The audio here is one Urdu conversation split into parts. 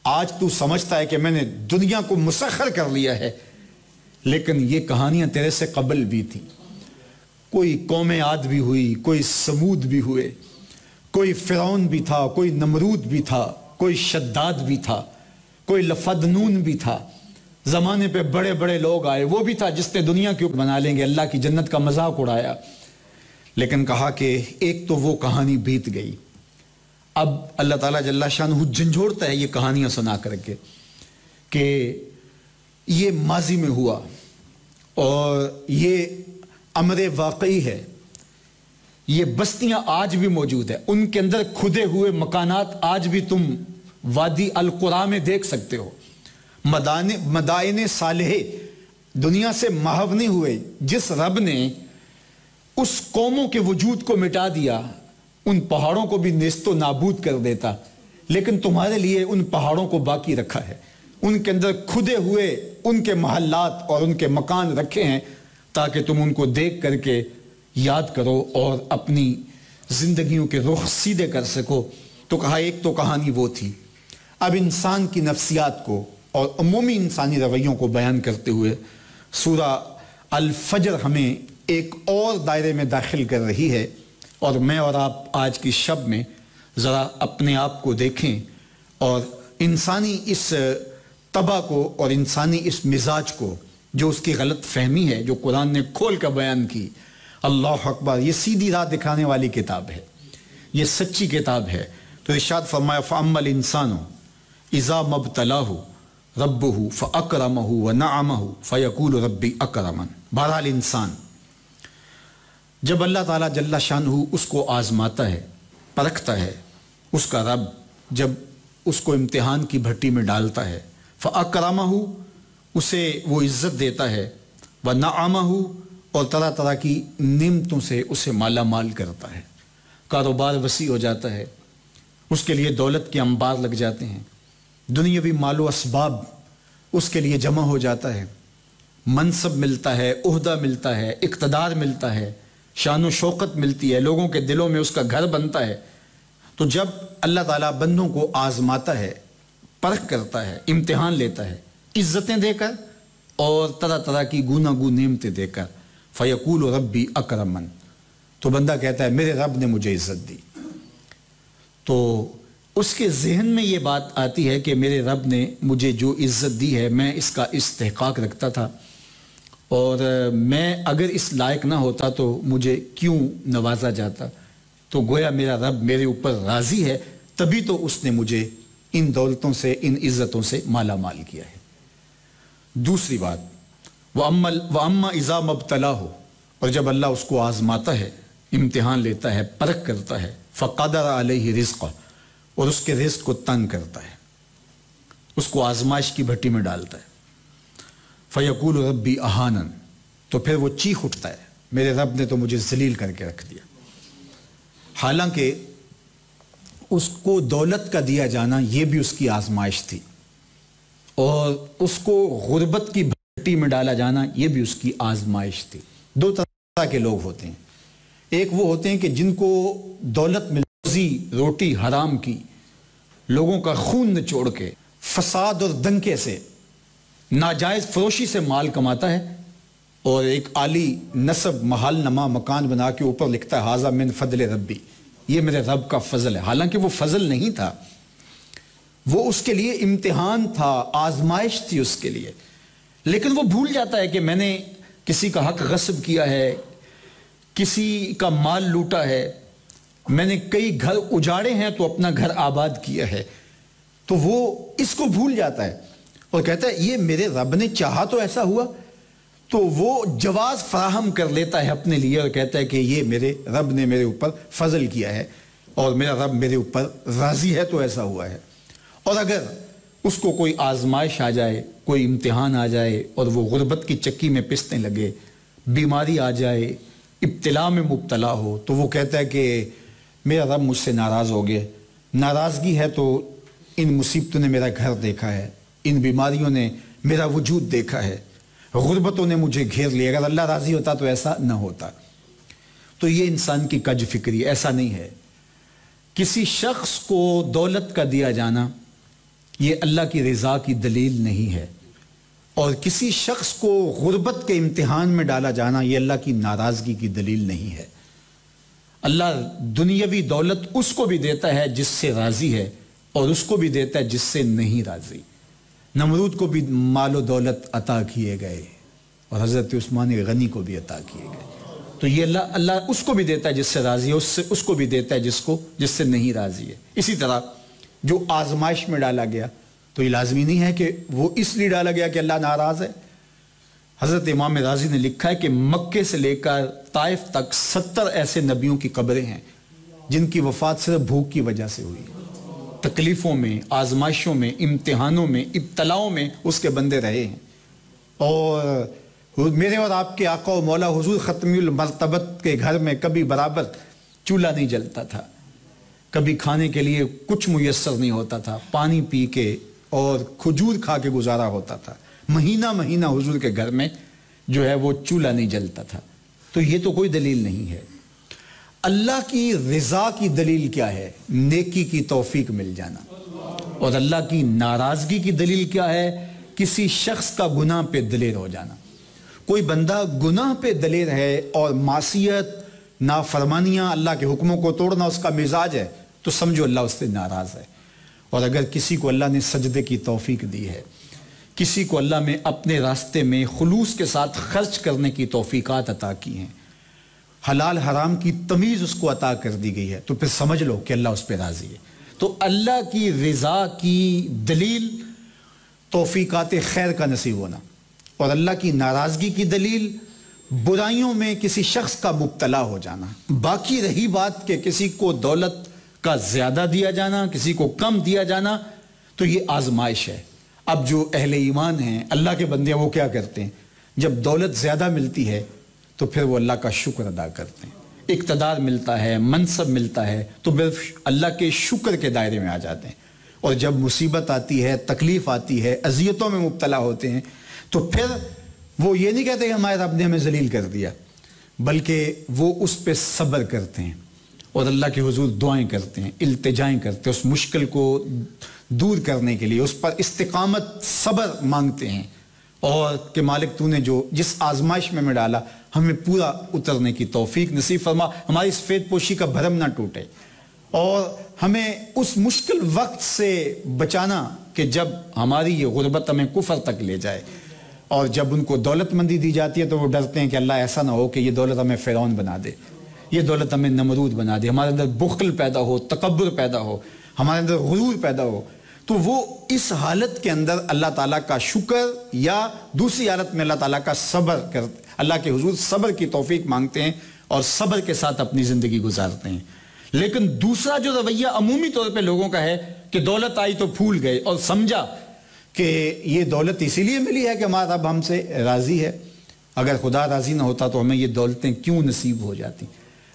آج تو سمجھتا ہے کہ میں نے دنیا کو مسخر کر لیا ہے، لیکن یہ کہانیاں تیرے سے قبل بھی تھیں۔ کوئی قوم عاد بھی ہوئی، کوئی سمود بھی ہوئے، کوئی فرعون بھی تھا، کوئی نمرود بھی تھا، کوئی شداد بھی تھا، کوئی لفدنون بھی تھا۔ زمانے پہ بڑے بڑے لوگ آئے، وہ بھی تھا جس نے دنیا کیوں بنا لیں گے، اللہ کی جنت کا مذاق اڑایا۔ لیکن کہا کہ ایک تو وہ کہانی بیت گئی، اب اللہ تعالیٰ جل شانہ جھنجھوڑتا ہے یہ کہانیاں سنا کر کے کہ یہ ماضی میں ہوا اور یہ امر واقعی ہے۔ یہ بستیاں آج بھی موجود ہیں، ان کے اندر کھدے ہوئے مکانات آج بھی تم وادی القریٰ میں دیکھ سکتے ہو۔ مدائن صالحہ دنیا سے محو نہیں ہوئے۔ جس رب نے اس قوموں کے وجود کو مٹا دیا، ان پہاڑوں کو بھی نیست و نابود کر دیتا، لیکن تمہارے لیے ان پہاڑوں کو باقی رکھا ہے۔ ان کے اندر کھدے ہوئے ان کے محلات اور ان کے مکان رکھے ہیں تاکہ تم ان کو دیکھ کر کے یاد کرو اور اپنی زندگیوں کے رخ سیدھے کر سکو۔ تو کہا ایک تو کہانی وہ تھی۔ اب انسان کی نفسیات کو اور عمومی انسانی رویوں کو بیان کرتے ہوئے سورہ الفجر ہمیں ایک اور دائرے میں داخل کر رہی ہے، اور میں اور آپ آج کی شب میں ذرا اپنے آپ کو دیکھیں اور انسانی اس طبع کو اور انسانی اس مزاج کو، جو اس کی غلط فہمی ہے، جو قرآن نے کھول کر بیان کی۔ اللہ اکبر، یہ سیدھی راہ دکھانے والی کتاب ہے، یہ سچی کتاب ہے۔ تو ارشاد فرمایا فَأَمَّا الْإِنسَانُ إِذَا مَا ابْتَلَاهُ رَبُّهُ فَأَكْرَمَهُ وَنَعَمَهُ فَيَقُولُ رَبِّي أَكْرَمَنِ۔ بہرحال انسان جب اللہ تعالیٰ جل شانہ اس کو آزماتا ہے، پرکھتا ہے، اس کا رب جب اس کو امتحان کی بھٹی میں ڈالتا ہے، فَأَكْرَمَهُ اسے وہ عزت دیتا ہے، وَنَعَمَهُ اور طرح طرح کی نعمتوں سے اسے مالا مال کرتا ہے، کاروبار وسیع ہو جاتا ہے، اس کے لیے دولت کے انبار لگ جاتے ہیں، دنیاوی مال و اسباب اس کے لیے جمع ہو جاتا ہے، منصب ملتا ہے، عہدہ ملتا ہے، اقتدار ملتا ہے، شان و شوکت ملتی ہے، لوگوں کے دلوں میں اس کا گھر بنتا ہے۔ تو جب اللہ تعالیٰ بندوں کو آزماتا ہے، پرکھ کرتا ہے، امتحان لیتا ہے، عزتیں دے کر اور طرح طرح کی گوناگو نعمتیں دے کر، فَيَقُولُ رَبِّي أَكْرَمَنِ، تو بندہ کہتا ہے میرے رب نے مجھے عزت دی۔ تو اس کے ذہن میں یہ بات آتی ہے کہ میرے رب نے مجھے جو عزت دی ہے میں اس کا استحقاق رکھتا تھا، اور میں اگر اس لائق نہ ہوتا تو مجھے کیوں نوازا جاتا۔ تو گویا میرا رب میرے اوپر راضی ہے، تبھی تو اس نے مجھے ان دولتوں سے، ان عزتوں سے مالا مال کیا ہے۔ دوسری بات وَأَمَّا إِذَا مَا ابْتَلَاهُ، اور جب اللہ اس کو آزماتا ہے، امتحان لیتا ہے، پرکھ کرتا ہے، فَقَدَرَ عَلَيْهِ رِزْقَهُ اور اس کے رزق کو تنگ کرتا ہے، اس کو آزمائش کی بھٹی میں ڈالتا ہے، فَيَقُولُ رَبِّي أَهَانَنِ تو پھر وہ چیخ اٹھتا ہے میرے رب نے تو مجھے ذلیل کر کے رکھ دیا۔ حالانکہ اس کو دولت کا دیا جانا یہ بھی اس کی آزمائش تھی، اور اس کو غربت کی بھٹی میں ڈالا جانا یہ بھی اس کی آزمائش تھی۔ دو طرح کے لوگ ہوتے ہیں، ایک وہ ہوتے ہیں کہ جن کو دولت روزی روٹی حرام کی، لوگوں کا خون نچوڑ کے، فساد اور دنکے سے، ناجائز فروشی سے مال کماتا ہے، اور ایک عالی نسب محل نما مکان بنا کے اوپر لکھتا ہے ھذا من فضل ربی، یہ میرے رب کا فضل ہے، حالانکہ وہ فضل نہیں تھا، وہ اس کے لیے امتحان تھا، آزمائش تھی اس کے لیے۔ لیکن وہ بھول جاتا ہے کہ میں نے کسی کا حق غصب کیا ہے، کسی کا مال لوٹا ہے، میں نے کئی گھر اجاڑے ہیں تو اپنا گھر آباد کیا ہے، تو وہ اس کو بھول جاتا ہے اور کہتا ہے یہ میرے رب نے چاہا تو ایسا ہوا، تو وہ جواز فراہم کر لیتا ہے اپنے لیے اور کہتا ہے کہ یہ میرے رب نے میرے اوپر فضل کیا ہے اور میرا رب میرے اوپر راضی ہے تو ایسا ہوا ہے۔ اور اگر اس کو کوئی آزمائش آ جائے، کوئی امتحان آ جائے اور وہ غربت کی چکی میں پسنے لگے، بیماری آ جائے، ابتلا میں مبتلا ہو، تو وہ کہتا ہے کہ میرا رب مجھ سے ناراض ہو گیا، ناراضگی ہے تو ان مصیبتوں نے میرا گھر دیکھا ہے، ان بیماریوں نے میرا وجود دیکھا ہے، غربتوں نے مجھے گھیر لیا، اگر اللہ راضی ہوتا تو ایسا نہ ہوتا۔ تو یہ انسان کی کج فکری، ایسا نہیں ہے۔ کسی شخص کو دولت کا دیا جانا یہ اللہ کی رضا کی دلیل نہیں ہے، اور کسی شخص کو غربت کے امتحان میں ڈالا جانا یہ اللہ کی ناراضگی کی دلیل نہیں ہے۔ اللہ دنیاوی دولت اس کو بھی دیتا ہے جس سے راضی ہے، اور اس کو بھی دیتا ہے جس سے نہیں راضی۔ نمرود کو بھی مال و دولت عطا کیے گئے، اور حضرت عثمان غنی کو بھی عطا کیے گئے۔ تو یہ اللہ اس کو بھی دیتا ہے جس سے راضی ہے، اس کو بھی دیتا ہے جس سے نہیں راضی ہے۔ اسی طرح جو آزمائش میں ڈالا گیا تو یہ لازمی نہیں ہے کہ وہ اس لیے ڈالا گیا کہ اللہ ناراض ہے۔ حضرت امام رازی نے لکھا ہے کہ مکے سے لے کر طائف تک 70 ایسے نبیوں کی قبریں ہیں جن کی وفات صرف بھوک کی وجہ سے ہوئی۔ تکلیفوں میں، آزمائشوں میں، امتحانوں میں، ابتلاؤں میں اس کے بندے رہے ہیں۔ اور میرے اور آپ کے آقا و مولا حضور ختمی المرتبت کے گھر میں کبھی برابر چولہا نہیں جلتا تھا، کبھی کھانے کے لیے کچھ میسر نہیں ہوتا تھا، پانی پی کے اور کھجور کھا کے گزارا ہوتا تھا۔ مہینہ مہینہ حضور کے گھر میں جو ہے وہ چولہا نہیں جلتا تھا۔ تو یہ تو کوئی دلیل نہیں ہے۔ اللہ کی رضا کی دلیل کیا ہے؟ نیکی کی توفیق مل جانا۔ اور اللہ کی ناراضگی کی دلیل کیا ہے؟ کسی شخص کا گناہ پہ دلیر ہو جانا۔ کوئی بندہ گناہ پہ دلیر ہے اور معصیت، نافرمانیاں، اللہ کے حکموں کو توڑنا اس کا مزاج ہے، تو سمجھو اللہ اس سے ناراض ہے۔ اور اگر کسی کو اللہ نے سجدے کی توفیق دی ہے، کسی کو اللہ میں اپنے راستے میں خلوص کے ساتھ خرچ کرنے کی توفیقات عطا کی ہیں، حلال حرام کی تمیز اس کو عطا کر دی گئی ہے، تو پھر سمجھ لو کہ اللہ اس پہ راضی ہے۔ تو اللہ کی رضا کی دلیل توفیقات خیر کا نصیب ہونا، اور اللہ کی ناراضگی کی دلیل برائیوں میں کسی شخص کا مبتلا ہو جانا۔ باقی رہی بات کہ کسی کو دولت کا زیادہ دیا جانا، کسی کو کم دیا جانا، تو یہ آزمائش ہے۔ اب جو اہل ایمان ہیں، اللہ کے بندے، وہ کیا کرتے ہیں؟ جب دولت زیادہ ملتی ہے تو پھر وہ اللہ کا شکر ادا کرتے ہیں۔ اقتدار ملتا ہے، منصب ملتا ہے، تو صرف اللہ کے شکر کے دائرے میں آ جاتے ہیں۔ اور جب مصیبت آتی ہے، تکلیف آتی ہے، اذیتوں میں مبتلا ہوتے ہیں، تو پھر وہ یہ نہیں کہتے کہ ہمارے رب نے ہمیں ذلیل کر دیا، بلکہ وہ اس پہ صبر کرتے ہیں اور اللہ کے حضور دعائیں کرتے ہیں، التجائیں کرتے ہیں، اس مشکل کو دور کرنے کے لیے اس پر استقامت، صبر مانگتے ہیں، اور کہ مالک تو نے جو جس آزمائش میں ڈالا ہمیں پورا اترنے کی توفیق نصیب فرما، ہماری سفید پوشی کا بھرم نہ ٹوٹے، اور ہمیں اس مشکل وقت سے بچانا کہ جب ہماری یہ غربت ہمیں کفر تک لے جائے۔ اور جب ان کو دولت مندی دی جاتی ہے تو وہ ڈرتے ہیں کہ اللہ ایسا نہ ہو کہ یہ دولت ہمیں فرعون بنا دے، یہ دولت ہمیں نمرود بنا دے، ہمارے اندر بخل پیدا ہو، تکبر پیدا ہو، ہمارے اندر غرور پیدا ہو۔ تو وہ اس حالت کے اندر اللہ تعالیٰ کا شکر، یا دوسری حالت میں اللہ تعالیٰ کا صبر کرتے، اللہ کے حضور صبر کی توفیق مانگتے ہیں اور صبر کے ساتھ اپنی زندگی گزارتے ہیں۔ لیکن دوسرا جو رویہ عمومی طور پہ لوگوں کا ہے کہ دولت آئی تو پھول گئے، اور سمجھا کہ یہ دولت اسی لیے ملی ہے کہ ہمارا رب ہم سے راضی ہے، اگر خدا راضی نہ ہوتا تو ہمیں یہ دولتیں کیوں نصیب ہو جاتی۔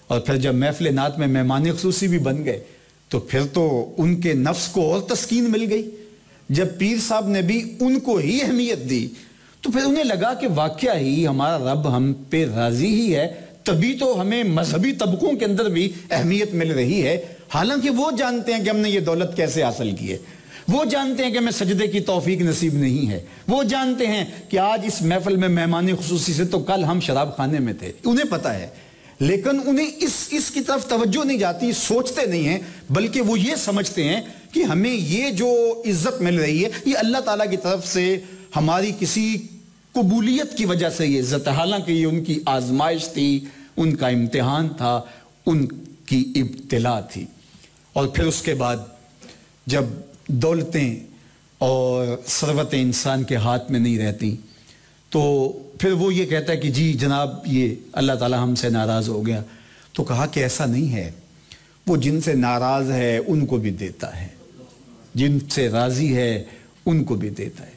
اور پھر جب محفل نعت میں مہمان خصوصی بھی بن گئے تو پھر تو ان کے نفس کو اور تسکین مل گئی۔ جب پیر صاحب نے بھی ان کو ہی اہمیت دی تو پھر انہیں لگا کہ واقعہ ہی ہمارا رب ہم پہ راضی ہی ہے، تبھی تو ہمیں مذہبی طبقوں کے اندر بھی اہمیت مل رہی ہے، حالانکہ وہ جانتے ہیں کہ ہم نے یہ دولت کیسے حاصل کی ہے، وہ جانتے ہیں کہ ہمیں سجدے کی توفیق نصیب نہیں ہے، وہ جانتے ہیں کہ آج اس محفل میں مہمان خصوصی سے تو کل ہم شراب خانے میں تھے، انہیں پتہ ہے، لیکن انہیں اس کی طرف توجہ نہیں جاتی، سوچتے نہیں ہیں، بلکہ وہ یہ سمجھتے ہیں کہ ہمیں یہ جو عزت مل رہی ہے یہ اللہ تعالیٰ کی طرف سے ہماری کسی قبولیت کی وجہ سے یہ عزت ہے، حالانکہ یہ ان کی آزمائش تھی، ان کا امتحان تھا، ان کی ابتلا تھی۔ اور پھر اس کے بعد جب دولتیں اور ثروتیں انسان کے ہاتھ میں نہیں رہتی تو پھر وہ یہ کہتا ہے کہ جی جناب یہ اللہ تعالیٰ ہم سے ناراض ہو گیا۔ تو کہا کہ ایسا نہیں ہے، وہ جن سے ناراض ہے ان کو بھی دیتا ہے، جن سے راضی ہے ان کو بھی دیتا ہے۔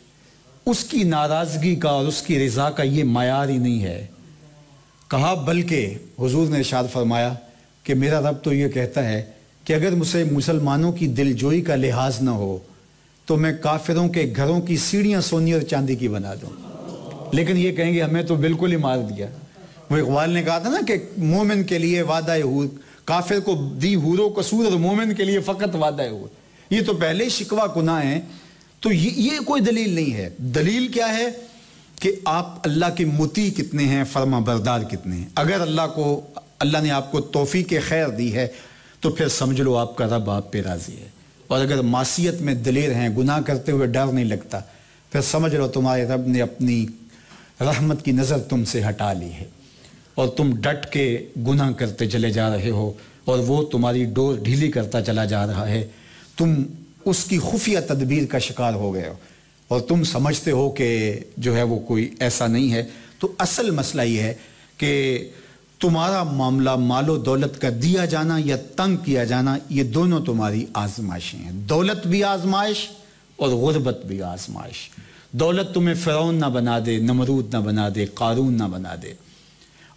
اس کی ناراضگی کا اور اس کی رضا کا یہ معیار ہی نہیں ہے۔ کہا بلکہ حضور نے ارشاد فرمایا کہ میرا رب تو یہ کہتا ہے کہ اگر مجھے مسلمانوں کی دل جوئی کا لحاظ نہ ہو تو میں کافروں کے گھروں کی سیڑھیاں سونے اور چاندی کی بنا دوں، لیکن یہ کہیں گے ہمیں تو بالکل ہی مار دیا، وہ اقبال نے کہا تھا نا کہ مومن کے لیے وعدہ حور، کافر کو دی حور و قصور اور مومن کے لیے فقط وعدہ حور. یہ تو پہلے شکوہ کناں ہیں. تو یہ کوئی دلیل نہیں ہے. دلیل کیا ہے کہ آپ اللہ کے مطیع کتنے ہیں، فرما بردار کتنے ہیں. اگر اللہ نے آپ کو توفیق خیر دی ہے تو پھر سمجھ لو آپ کا رب آپ پہ راضی ہے. اور اگر معصیت میں دلیر ہیں، گناہ کرتے ہوئے ڈر نہیں لگتا، پھر سمجھ لو تمہارے رب نے اپنی رحمت کی نظر تم سے ہٹا لی ہے اور تم ڈٹ کے گناہ کرتے چلے جا رہے ہو اور وہ تمہاری ڈور ڈھیلی کرتا چلا جا رہا ہے. تم اس کی خفیہ تدبیر کا شکار ہو گئے ہو اور تم سمجھتے ہو کہ جو ہے وہ کوئی ایسا نہیں ہے. تو اصل مسئلہ یہ ہے کہ تمہارا معاملہ مال و دولت کا دیا جانا یا تنگ کیا جانا، یہ دونوں تمہاری آزمائشیں ہیں. دولت بھی آزمائش اور غربت بھی آزمائش. دولت تمہیں فرعون نہ بنا دے، نمرود نہ بنا دے، قارون نہ بنا دے،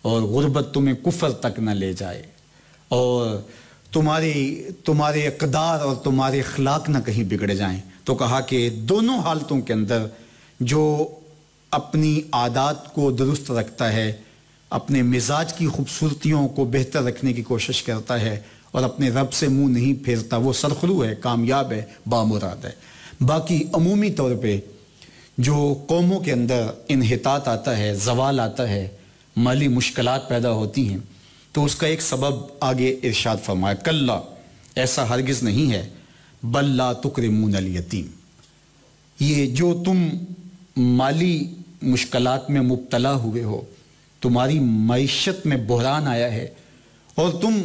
اور غربت تمہیں کفر تک نہ لے جائے، اور تمہارے اقدار اور تمہارے اخلاق نہ کہیں بگڑ جائیں. تو کہا کہ دونوں حالتوں کے اندر جو اپنی عادات کو درست رکھتا ہے، اپنے مزاج کی خوبصورتیوں کو بہتر رکھنے کی کوشش کرتا ہے اور اپنے رب سے منہ نہیں پھیرتا، وہ سرخرو ہے، کامیاب ہے، بامراد ہے. باقی عمومی طور پہ جو قوموں کے اندر انحطاط آتا ہے، زوال آتا ہے، مالی مشکلات پیدا ہوتی ہیں، تو اس کا ایک سبب آگے ارشاد فرمایا، کلا، ایسا ہرگز نہیں ہے، بل لا تکرمون الیتیم. یہ جو تم مالی مشکلات میں مبتلا ہوئے ہو، تمہاری معیشت میں بحران آیا ہے اور تم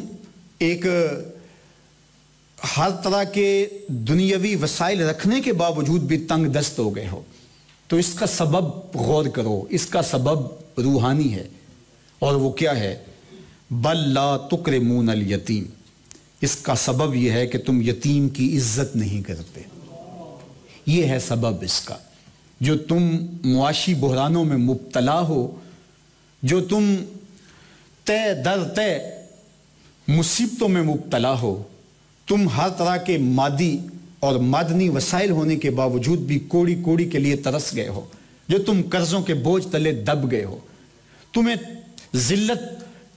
ایک ہر طرح کے دنیاوی وسائل رکھنے کے باوجود بھی تنگ دست ہو گئے ہو، تو اس کا سبب غور کرو. اس کا سبب روحانی ہے، اور وہ کیا ہے؟ بل لا تکرمون الیتیم. اس کا سبب یہ ہے کہ تم یتیم کی عزت نہیں کرتے. یہ ہے سبب اس کا. جو تم معاشی بحرانوں میں مبتلا ہو، جو تم تے در تے مصیبتوں میں مبتلا ہو، تم ہر طرح کے مادی اور معدنی وسائل ہونے کے باوجود بھی کوڑی کوڑی کے لیے ترس گئے ہو، جو تم قرضوں کے بوجھ تلے دب گئے ہو، تمہیں ذلت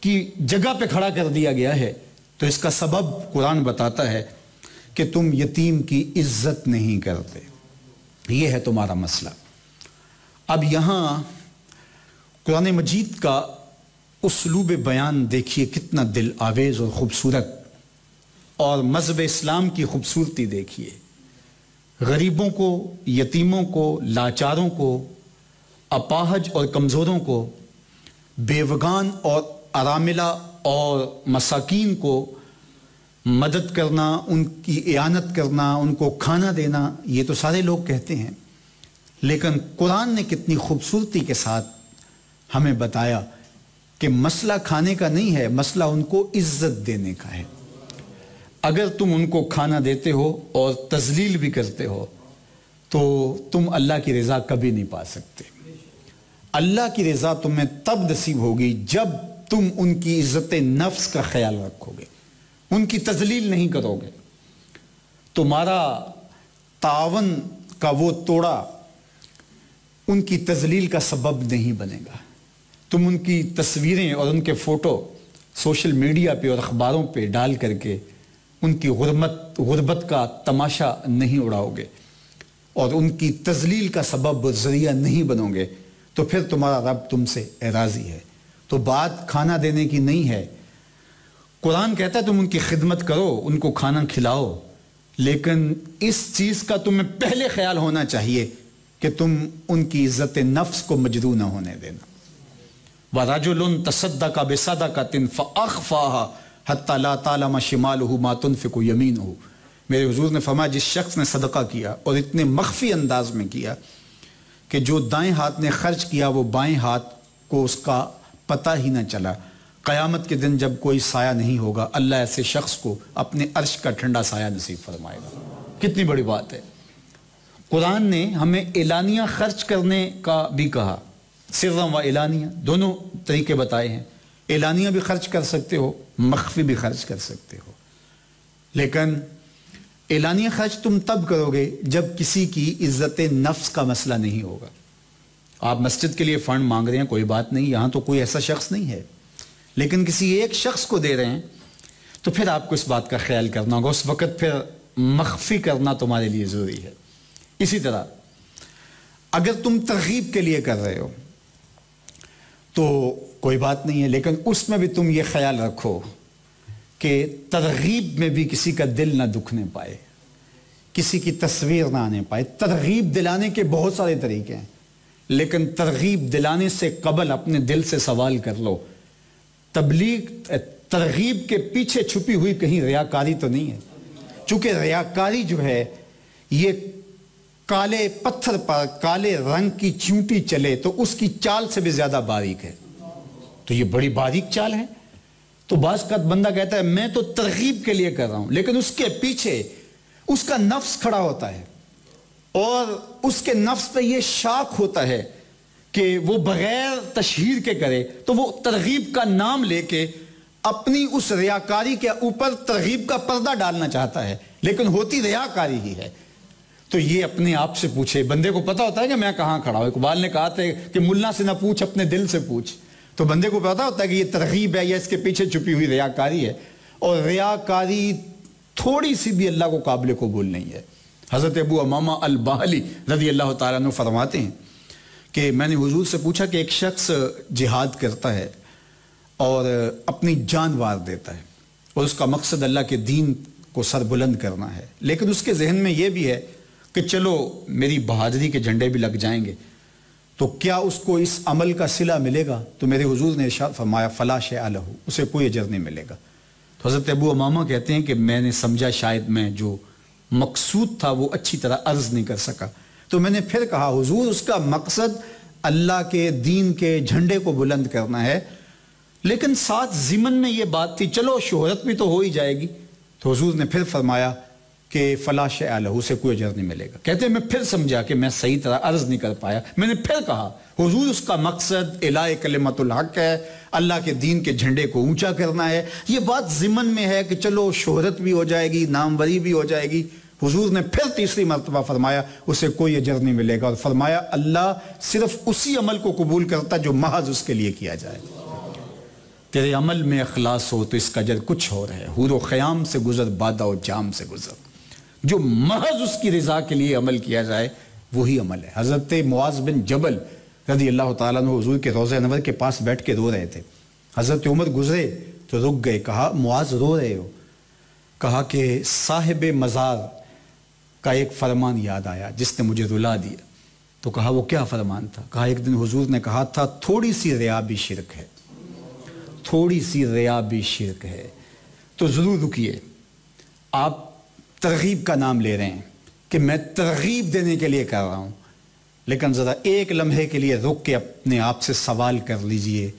کی جگہ پہ کھڑا کر دیا گیا ہے، تو اس کا سبب قرآن بتاتا ہے کہ تم یتیم کی عزت نہیں کرتے. یہ ہے تمہارا مسئلہ. اب یہاں قرآن مجید کا اسلوب بیان دیکھیے کتنا دل آویز اور خوبصورت، اور مذہب اسلام کی خوبصورتی دیکھیے. غریبوں کو، یتیموں کو، لاچاروں کو، اپاہج اور کمزوروں کو، بیوگان اور اراملہ اور مساکین کو مدد کرنا، ان کی اعانت کرنا، ان کو کھانا دینا، یہ تو سارے لوگ کہتے ہیں. لیکن قرآن نے کتنی خوبصورتی کے ساتھ ہمیں بتایا کہ مسئلہ کھانے کا نہیں ہے، مسئلہ ان کو عزت دینے کا ہے. اگر تم ان کو کھانا دیتے ہو اور تذلیل بھی کرتے ہو تو تم اللہ کی رضا کبھی نہیں پا سکتے. اللہ کی رضا تمہیں تب نصیب ہوگی جب تم ان کی عزت نفس کا خیال رکھو گے، ان کی تذلیل نہیں کرو گے. تمہارا تعاون کا وہ توڑا ان کی تذلیل کا سبب نہیں بنے گا. تم ان کی تصویریں اور ان کے فوٹو سوشل میڈیا پہ اور اخباروں پہ ڈال کر کے ان کی غربت کا تماشا نہیں اڑاؤ گے اور ان کی تذلیل کا سبب ذریعہ نہیں بنو گے، تو پھر تمہارا رب تم سے راضی ہے. تو بات کھانا دینے کی نہیں ہے. قرآن کہتا ہے تم ان کی خدمت کرو، ان کو کھانا کھلاؤ، لیکن اس چیز کا تمہیں پہلے خیال ہونا چاہیے کہ تم ان کی عزت نفس کو مجروح نہ ہونے دینا. وَرَجُلٌ تَصَدَّقَ بِصَدَقَةٍ فَأَخْفَاهَا حَتَّى لَا تَعْلَمَ شِمَالُهُ مَا تُنْفِقُ يَمِينُهُ. میرے حضور نے فرمایا جس شخص نے صدقہ کیا اور اتنے مخفی انداز میں کیا کہ جو دائیں ہاتھ نے خرچ کیا وہ بائیں ہاتھ کو اس کا پتہ ہی نہ چلا، قیامت کے دن جب کوئی سایہ نہیں ہوگا اللہ ایسے شخص کو اپنے عرش کا ٹھنڈا سایہ نصیب فرمائے گا. کتنی بڑی بات ہے. قرآن نے ہمیں اعلانیہ خرچ کرنے کا بھی کہا، سرًا و اعلانیہ دونوں طریقے بتائے ہیں. اعلانیہ بھی خرچ کر سکتے ہو، مخفی بھی خرچ کر سکتے ہو، لیکن اعلانیہ خرچ تم تب کرو گے جب کسی کی عزت نفس کا مسئلہ نہیں ہوگا. آپ مسجد کے لیے فنڈ مانگ رہے ہیں، کوئی بات نہیں، یہاں تو کوئی ایسا شخص نہیں ہے، لیکن کسی ایک شخص کو دے رہے ہیں تو پھر آپ کو اس بات کا خیال کرنا ہوگا، اس وقت پھر مخفی کرنا تمہارے لیے ضروری ہے۔ اسی طرح اگر تم ترغیب کے لیے کر رہے ہو تو کوئی بات نہیں ہے، لیکن اس میں بھی تم یہ خیال رکھو کہ ترغیب میں بھی کسی کا دل نہ دکھنے پائے، کسی کی تصویر نہ آنے پائے۔ ترغیب دلانے کے بہت سارے طریقے ہیں، لیکن ترغیب دلانے سے قبل اپنے دل سے سوال کر لو، ترغیب کے پیچھے چھپی ہوئی کہیں ریاکاری تو نہیں ہے؟ چونکہ ریاکاری جو ہے یہ کالے پتھر پر کالے رنگ کی چونٹی چلے تو اس کی چال سے بھی زیادہ باریک ہے، تو یہ بڑی باریک چال ہے۔ تو بعض کا بندہ کہتا ہے میں تو ترغیب کے لیے کر رہا ہوں، لیکن اس کے پیچھے اس کا نفس کھڑا ہوتا ہے اور اس کے نفس پہ یہ شاک ہوتا ہے کہ وہ بغیر تشہیر کے کرے، تو وہ ترغیب کا نام لے کے اپنی اس ریاکاری کے اوپر ترغیب کا پردہ ڈالنا چاہتا ہے، لیکن ہوتی ریاکاری ہی ہے۔ تو یہ اپنے آپ سے پوچھے، بندے کو پتا ہوتا ہے کہ میں کہاں کھڑا ہوں۔ اقبال نے کہا تھا کہ ملا سے نہ پوچھ اپنے دل سے پوچھ، تو بندے کو پتا ہوتا ہے کہ یہ ترغیب ہے یا اس کے پیچھے چھپی ہوئی ریاکاری ہے، اور ریاکاری تھوڑی سی بھی اللہ کو قابل قبول نہیں ہے۔ حضرت ابو امامہ الباہلی رضی اللہ تعالیٰ عنہ فرماتے ہیں کہ میں نے حضور سے پوچھا کہ ایک شخص جہاد کرتا ہے اور اپنی جان وار دیتا ہے اور اس کا مقصد اللہ کے دین کو سر بلند کرنا ہے، لیکن اس کے ذہن میں یہ بھی ہے کہ چلو میری بہادری کے جھنڈے بھی لگ جائیں گے تو کیا اس کو اس عمل کا صلہ ملے گا؟ تو میرے حضور نے ارشاد فرمایا فلا شیء لہ، اسے کوئی اجر نہیں ملے گا۔ تو حضرت ابو امامہ کہتے ہیں کہ میں نے سمجھا شاید میں جو مقصود تھا وہ اچھی طرح عرض نہیں کر سکا، تو میں نے پھر کہا حضور اس کا مقصد اللہ کے دین کے جھنڈے کو بلند کرنا ہے، لیکن ساتھ ضمن میں یہ بات تھی چلو شہرت بھی تو ہو ہی جائے گی۔ تو حضور نے پھر فرمایا کہ فلا شیء لہ، اسے کوئی اجر نہیں ملے گا۔ کہتے ہیں میں پھر سمجھا کہ میں صحیح طرح عرض نہیں کر پایا، میں نے پھر کہا حضور اس کا مقصد اعلاء کلمت الحق ہے، اللہ کے دین کے جھنڈے کو اونچا کرنا ہے، یہ بات ضمن میں ہے کہ چلو شہرت بھی ہو جائے گی، ناموری بھی ہو جائے گی۔ حضور نے پھر تیسری مرتبہ فرمایا اسے کوئی اجر نہیں ملے گا، اور فرمایا اللہ صرف اسی عمل کو قبول کرتا جو محض اس کے لیے کیا جائے۔ تیرے عمل میں اخلاص ہو تو اس کا اجر کچھ اور ہے، حور و خیام سے گزر بادہ و جام سے گزر، جو محض اس کی رضا کے لیے عمل کیا جائے وہی عمل ہے۔ حضرت معاذ بن جبل رضی اللہ تعالیٰ عنہ حضور کے روضہ انور کے پاس بیٹھ کے رو رہے تھے، حضرت عمر گزرے تو رک گئے، کہا معاذ رو رہے ہو؟ کہا کہ صاحب مزار کا ایک فرمان یاد آیا جس نے مجھے رلا دیا۔ تو کہا وہ کیا فرمان تھا؟ کہا ایک دن حضور نے کہا تھا تھوڑی سی ریا بھی شرک ہے، تھوڑی سی ریا بھی شرک ہے۔ تو ضرور رکیے، آپ ترغیب کا نام لے رہے ہیں کہ میں ترغیب دینے کے لیے کر رہا ہوں، لیکن ذرا ایک لمحے کے لیے رک کے اپنے آپ سے سوال کر لیجئے،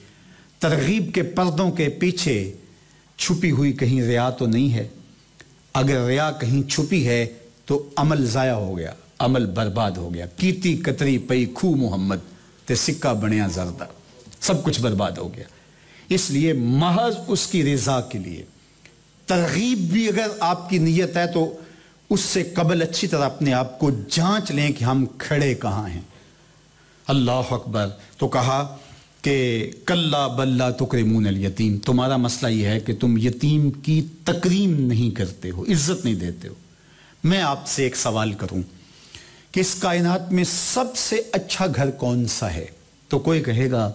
ترغیب کے پردوں کے پیچھے چھپی ہوئی کہیں ریا تو نہیں ہے؟ اگر ریا کہیں چھپی ہے تو عمل ضائع ہو گیا، عمل برباد ہو گیا۔ کیتی کتری پئی کھو محمد تے سکہ بنیا زردہ، سب کچھ برباد ہو گیا۔ اس لیے محض اس کی رضا کے لیے ترغیب بھی اگر آپ کی نیت ہے تو اس سے قبل اچھی طرح اپنے آپ کو جانچ لیں کہ ہم کھڑے کہاں ہیں۔ اللہ اکبر۔ تو کہا کہ کلا بل لا تکرمون الیتیم، تمہارا مسئلہ یہ ہے کہ تم یتیم کی تکریم نہیں کرتے ہو، عزت نہیں دیتے ہو۔ میں آپ سے ایک سوال کروں کہ اس کائنات میں سب سے اچھا گھر کون سا ہے؟ تو کوئی کہے گا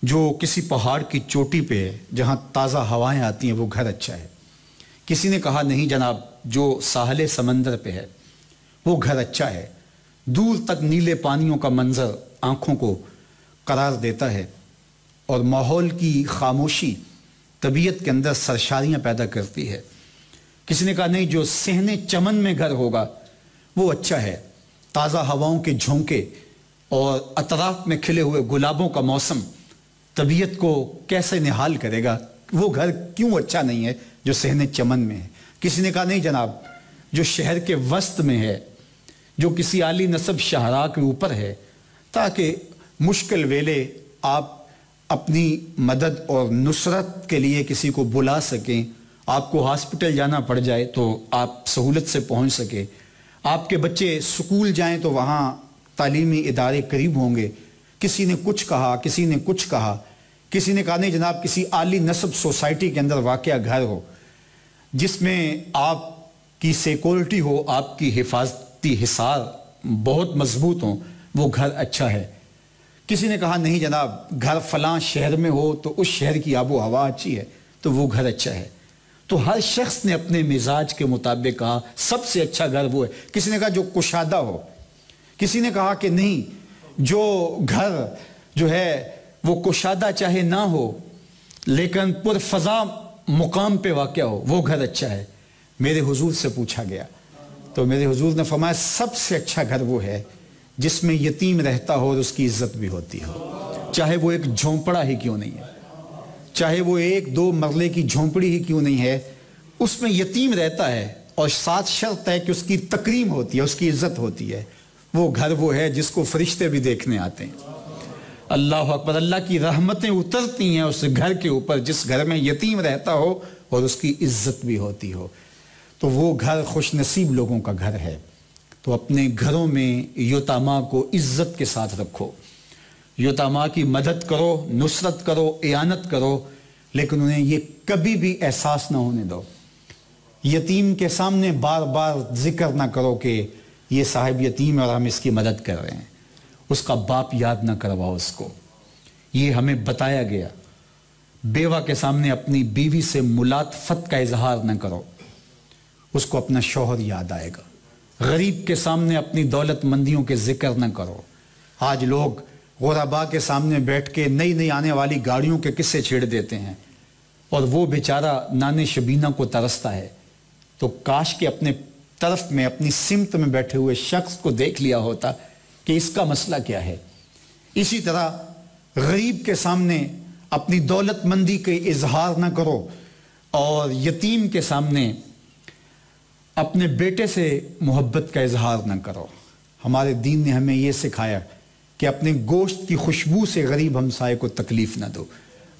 جو کسی پہاڑ کی چوٹی پہ ہے جہاں تازہ ہوائیں آتی ہیں وہ گھر اچھا ہے۔ کسی نے کہا نہیں جناب، جو ساحل سمندر پہ ہے وہ گھر اچھا ہے، دور تک نیلے پانیوں کا منظر آنکھوں کو قرار دیتا ہے اور ماحول کی خاموشی طبیعت کے اندر سرشاریاں پیدا کرتی ہے۔ کسی نے کہا نہیں، جو صحن چمن میں گھر ہوگا وہ اچھا ہے، تازہ ہواؤں کے جھونکے اور اطراف میں کھلے ہوئے گلابوں کا موسم طبیعت کو کیسے نہال کرے گا، وہ گھر کیوں اچھا نہیں ہے جو صحن چمن میں ہے۔ کسی نے کہا نہیں جناب، جو شہر کے وسط میں ہے، جو کسی عالی نصب شاہراہ کے اوپر ہے، تاکہ مشکل ویلے آپ اپنی مدد اور نصرت کے لیے کسی کو بلا سکیں، آپ کو ہاسپٹل جانا پڑ جائے تو آپ سہولت سے پہنچ سکیں، آپ کے بچے سکول جائیں تو وہاں تعلیمی ادارے قریب ہوں گے، کسی نے کچھ کہا، کسی نے کچھ کہا، کسی نے کہا نہیں جناب کسی عالی نسب سوسائٹی کے اندر واقع گھر ہو جس میں آپ کی سیکورٹی ہو، آپ کی حفاظتی حصار بہت مضبوط ہوں، وہ گھر اچھا ہے۔ کسی نے کہا نہیں جناب گھر فلاں شہر میں ہو تو اس شہر کی آب و ہوا اچھی ہے تو وہ گھر اچھا ہے۔ تو ہر شخص نے اپنے مزاج کے مطابق کہا سب سے اچھا گھر وہ ہے۔ کسی نے کہا جو کشادہ ہو، کسی نے کہا کہ نہیں جو گھر جو ہے وہ کشادہ چاہے نہ ہو لیکن پر فضا مقام پہ واقع ہو، وہ گھر اچھا ہے۔ میرے حضور سے پوچھا گیا تو میرے حضور نے فرمایا سب سے اچھا گھر وہ ہے جس میں یتیم رہتا ہو اور اس کی عزت بھی ہوتی ہو، چاہے وہ ایک جھونپڑا ہی کیوں نہیں ہے، چاہے وہ ایک دو مرلے کی جھونپڑی ہی کیوں نہیں ہے، اس میں یتیم رہتا ہے اور ساتھ شرط ہے کہ اس کی تکریم ہوتی ہے، اس کی عزت ہوتی ہے۔ وہ گھر وہ ہے جس کو فرشتے بھی دیکھنے آتے ہیں۔ اللہ اکبر، اللہ کی رحمتیں اترتی ہیں اس گھر کے اوپر جس گھر میں یتیم رہتا ہو اور اس کی عزت بھی ہوتی ہو۔ تو وہ گھر خوش نصیب لوگوں کا گھر ہے۔ تو اپنے گھروں میں یتاما کو عزت کے ساتھ رکھو، یتاما کی مدد کرو، نصرت کرو، اعانت کرو، لیکن انہیں یہ کبھی بھی احساس نہ ہونے دو، یتیم کے سامنے بار بار ذکر نہ کرو کہ یہ صاحب یتیم ہے اور ہم اس کی مدد کر رہے ہیں، اس کا باپ یاد نہ کرواؤ اس کو۔ یہ ہمیں بتایا گیا۔ بیوہ کے سامنے اپنی بیوی سے ملاطفت کا اظہار نہ کرو، اس کو اپنا شوہر یاد آئے گا۔ غریب کے سامنے اپنی دولت مندیوں کے ذکر نہ کرو۔ آج لوگ غربا کے سامنے بیٹھ کے نئی نئی آنے والی گاڑیوں کے قصے چھیڑ دیتے ہیں اور وہ بیچارہ نانے شبینہ کو ترستا ہے۔ تو کاش کہ اپنے طرف میں اپنی سمت میں بیٹھے ہوئے شخص کو دیکھ لیا ہوتا کہ اس کا مسئلہ کیا ہے۔ اسی طرح غریب کے سامنے اپنی دولت مندی کے اظہار نہ کرو اور یتیم کے سامنے اپنے بیٹے سے محبت کا اظہار نہ کرو۔ ہمارے دین نے ہمیں یہ سکھایا کہ اپنے گوشت کی خوشبو سے غریب ہمسائے کو تکلیف نہ دو،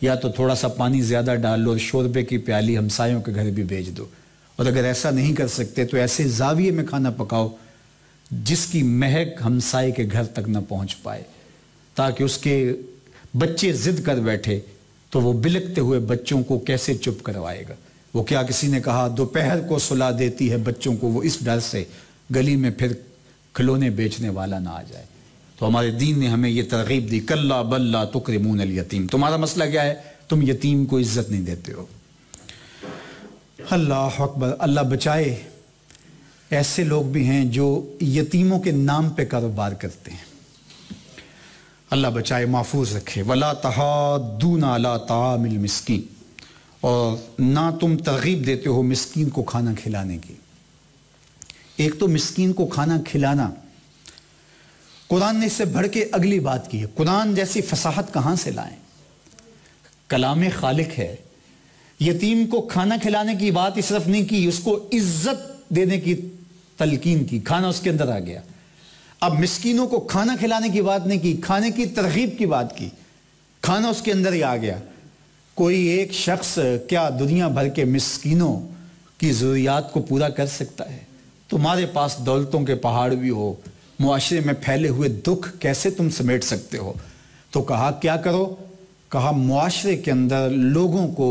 یا تو تھوڑا سا پانی زیادہ ڈال لو اور شوربے کی پیالی ہمسایوں کے گھر بھی بھیج دو، اور اگر ایسا نہیں کر سکتے تو ایسے زاویے میں کھانا پکاؤ جس کی مہک ہمسائے کے گھر تک نہ پہنچ پائے، تاکہ اس کے بچے ضد کر بیٹھے تو وہ بلکتے ہوئے بچوں کو کیسے چپ کروائے گا۔ وہ کیا کسی نے کہا دوپہر کو سلا دیتی ہے بچوں کو وہ اس ڈر سے گلی میں پھر کھلونے بیچنے والا نہ آ جائے۔ تو ہمارے دین نے ہمیں یہ ترغیب دی کلا بل لا تکرمون الیتیم۔ تمہارا مسئلہ کیا ہے؟ تم یتیم کو عزت نہیں دیتے ہو۔ اللہ اکبر، اللہ بچائے، ایسے لوگ بھی ہیں جو یتیموں کے نام پہ کاروبار کرتے ہیں۔ اللہ بچائے، محفوظ رکھے۔ ولا تحاضون علی طعام المسکین، اور نہ تم ترغیب دیتے ہو مسکین کو کھانا کھلانے کی۔ ایک تو مسکین کو کھانا کھلانا، قرآن نے اس سے بڑھ کے اگلی بات کی ہے۔ قرآن جیسی فصاحت کہاں سے لائیں؟ کلام خالق ہے۔ یتیم کو کھانا کھلانے کی بات ہی صرف نہیں کی، اس کو عزت دینے کی تلقین کی، کھانا اس کے اندر آ گیا۔ اب مسکینوں کو کھانا کھلانے کی بات نہیں کی، کھانے کی ترغیب کی بات کی، کھانا اس کے اندر ہی آ گیا۔ کوئی ایک شخص کیا دنیا بھر کے مسکینوں کی ضروریات کو پورا کر سکتا ہے؟ تمہارے پاس دولتوں کے پہاڑ بھی ہو، معاشرے میں پھیلے ہوئے دکھ کیسے تم سمیٹ سکتے ہو؟ تو کہا کیا کرو؟ کہا معاشرے کے اندر لوگوں کو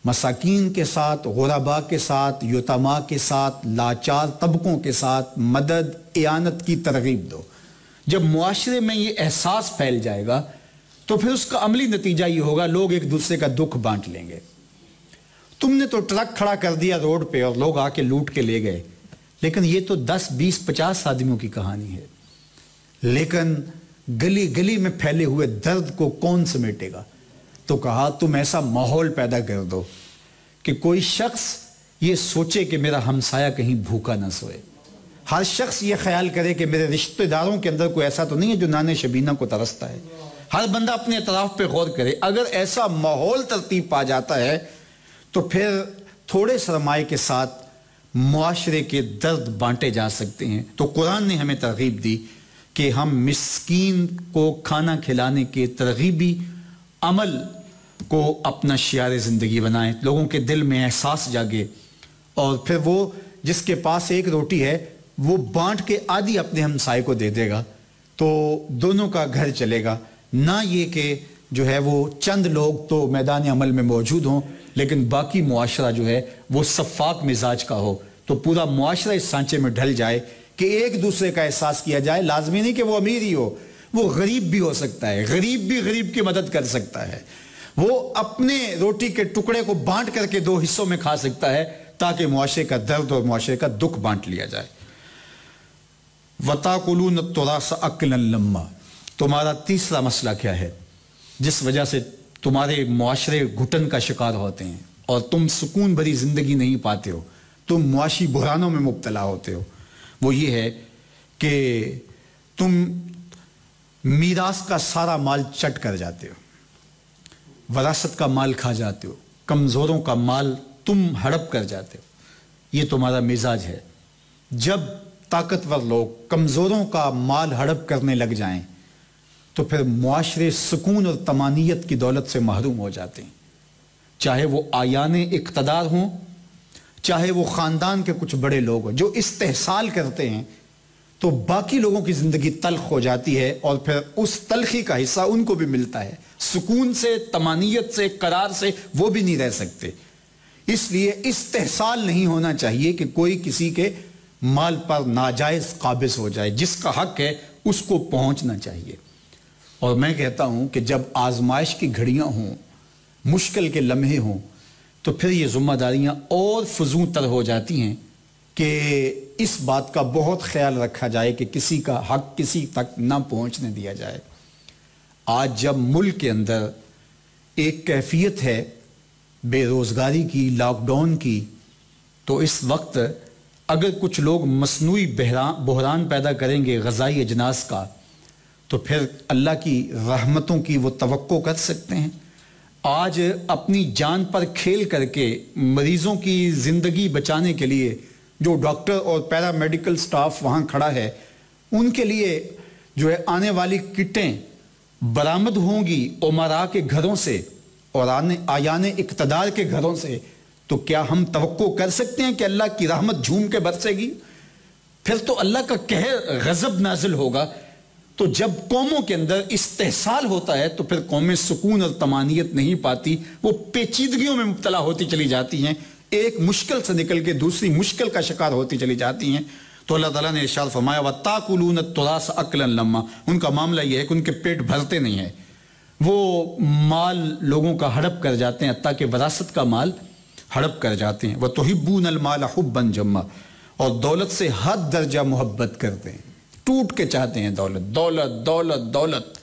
مساکین کے ساتھ، غربا کے ساتھ، یتاما کے ساتھ، لاچار طبقوں کے ساتھ مدد، اعانت کی ترغیب دو۔ جب معاشرے میں یہ احساس پھیل جائے گا تو پھر اس کا عملی نتیجہ یہ ہوگا لوگ ایک دوسرے کا دکھ بانٹ لیں گے۔ تم نے تو ٹرک کھڑا کر دیا روڈ پہ اور لوگ آ کے لوٹ کے لے گئے، لیکن یہ تو 10 20 50 آدمیوں کی کہانی ہے۔ لیکن گلی گلی میں پھیلے ہوئے درد کو کون سمیٹے گا؟ تو کہا تم ایسا ماحول پیدا کر دو کہ کوئی شخص یہ سوچے کہ میرا ہمسایہ کہیں بھوکا نہ سوئے۔ ہر شخص یہ خیال کرے کہ میرے رشتہ داروں کے اندر کوئی ایسا تو نہیں ہے جو نانے شبینہ کو ترستا ہے۔ ہر بندہ اپنے اطراف پہ غور کرے۔ اگر ایسا ماحول ترتیب پا جاتا ہے تو پھر تھوڑے سرمائے کے ساتھ معاشرے کے درد بانٹے جا سکتے ہیں۔ تو قرآن نے ہمیں ترغیب دی کہ ہم مسکین کو کھانا کھلانے کے ترغیبی عمل کو اپنا شعار زندگی بنائیں، لوگوں کے دل میں احساس جاگے، اور پھر وہ جس کے پاس ایک روٹی ہے وہ بانٹ کے آدھی اپنے ہمسائے کو دے دے گا تو دونوں کا گھر چلے گا، نہ یہ کہ جو ہے وہ چند لوگ تو میدان عمل میں موجود ہوں لیکن باقی معاشرہ جو ہے وہ صفاق مزاج کا ہو، تو پورا معاشرہ اس سانچے میں ڈھل جائے کہ ایک دوسرے کا احساس کیا جائے. لازمی نہیں کہ وہ امیر ہی ہو، وہ غریب بھی ہو سکتا ہے، غریب بھی غریب کی مدد کر سکتا ہے، وہ اپنے روٹی کے ٹکڑے کو بانٹ کر کے 2 حصوں میں کھا سکتا ہے تاکہ معاشرے کا درد اور معاشرے کا دکھ بانٹ لیا جائے. وَتَأْكُلُونَ التُّرَاثَ أَكْلًا لَمًّا. تمہارا تیسرا مسئلہ کیا ہے جس وجہ سے تمہارے معاشرے گھٹن کا شکار ہوتے ہیں اور تم سکون بھری زندگی نہیں پاتے ہو، تم معاشی بحرانوں میں مبتلا ہوتے ہو؟ وہ یہ ہے کہ تم میراث کا سارا مال چٹ کر جاتے ہو، وراثت کا مال کھا جاتے ہو، کمزوروں کا مال تم ہڑپ کر جاتے ہو. یہ تمہارا مزاج ہے. جب طاقتور لوگ کمزوروں کا مال ہڑپ کرنے لگ جائیں تو پھر معاشرے سکون اور طمانینت کی دولت سے محروم ہو جاتے ہیں، چاہے وہ آیان اقتدار ہوں، چاہے وہ خاندان کے کچھ بڑے لوگ ہوں. جو استحصال کرتے ہیں تو باقی لوگوں کی زندگی تلخ ہو جاتی ہے اور پھر اس تلخی کا حصہ ان کو بھی ملتا ہے. سکون سے، طمانینت سے، قرار سے وہ بھی نہیں رہ سکتے. اس لیے استحصال نہیں ہونا چاہیے کہ کوئی کسی کے مال پر ناجائز قابض ہو جائے. جس کا حق ہے اس کو پہنچنا چاہیے. اور میں کہتا ہوں کہ جب آزمائش کی گھڑیاں ہوں، مشکل کے لمحے ہوں، تو پھر یہ ذمہ داریاں اور فزوں تر ہو جاتی ہیں کہ اس بات کا بہت خیال رکھا جائے کہ کسی کا حق کسی تک نہ پہنچنے دیا جائے. آج جب ملک کے اندر ایک کیفیت ہے بے روزگاری کی، لاک ڈاؤن کی، تو اس وقت اگر کچھ لوگ مصنوعی بحران پیدا کریں گے غذائی اجناس کا تو پھر اللہ کی رحمتوں کی وہ توقع کر سکتے ہیں؟ آج اپنی جان پر کھیل کر کے مریضوں کی زندگی بچانے کے لیے جو ڈاکٹر اور پیرا میڈیکل سٹاف وہاں کھڑا ہے، ان کے لیے جو ہے آنے والی کٹیں برآمد ہوں گی امراء کے گھروں سے اور آیان اقتدار کے گھروں سے، تو کیا ہم توقع کر سکتے ہیں کہ اللہ کی رحمت جھوم کے برسے گی؟ پھر تو اللہ کا قہر غضب نازل ہوگا. تو جب قوموں کے اندر استحصال ہوتا ہے تو پھر قومیں سکون اور طمانینت نہیں پاتی، وہ پیچیدگیوں میں مبتلا ہوتی چلی جاتی ہیں، ایک مشکل سے نکل کے دوسری مشکل کا شکار ہوتی چلی جاتی ہیں. تو اللہ تعالیٰ نے ارشاد فرمایا وَتَأْكُلُونَ التُّرَاثَ أَكْلًا لَمًّا. ان کا معاملہ یہ ہے کہ ان کے پیٹ بھرتے نہیں ہیں، وہ مال لوگوں کا ہڑپ کر جاتے ہیں، حتیٰ کہ وراثت کا مال ہڑپ کر جاتے ہیں. وَتُحِبُّونَ الْمَالَ حُبًّا جَمًّا. اور دولت سے حد درجہ محبت کرتے ہیں، ٹوٹ کے چاہتے ہیں دولت دولت دولت دولت،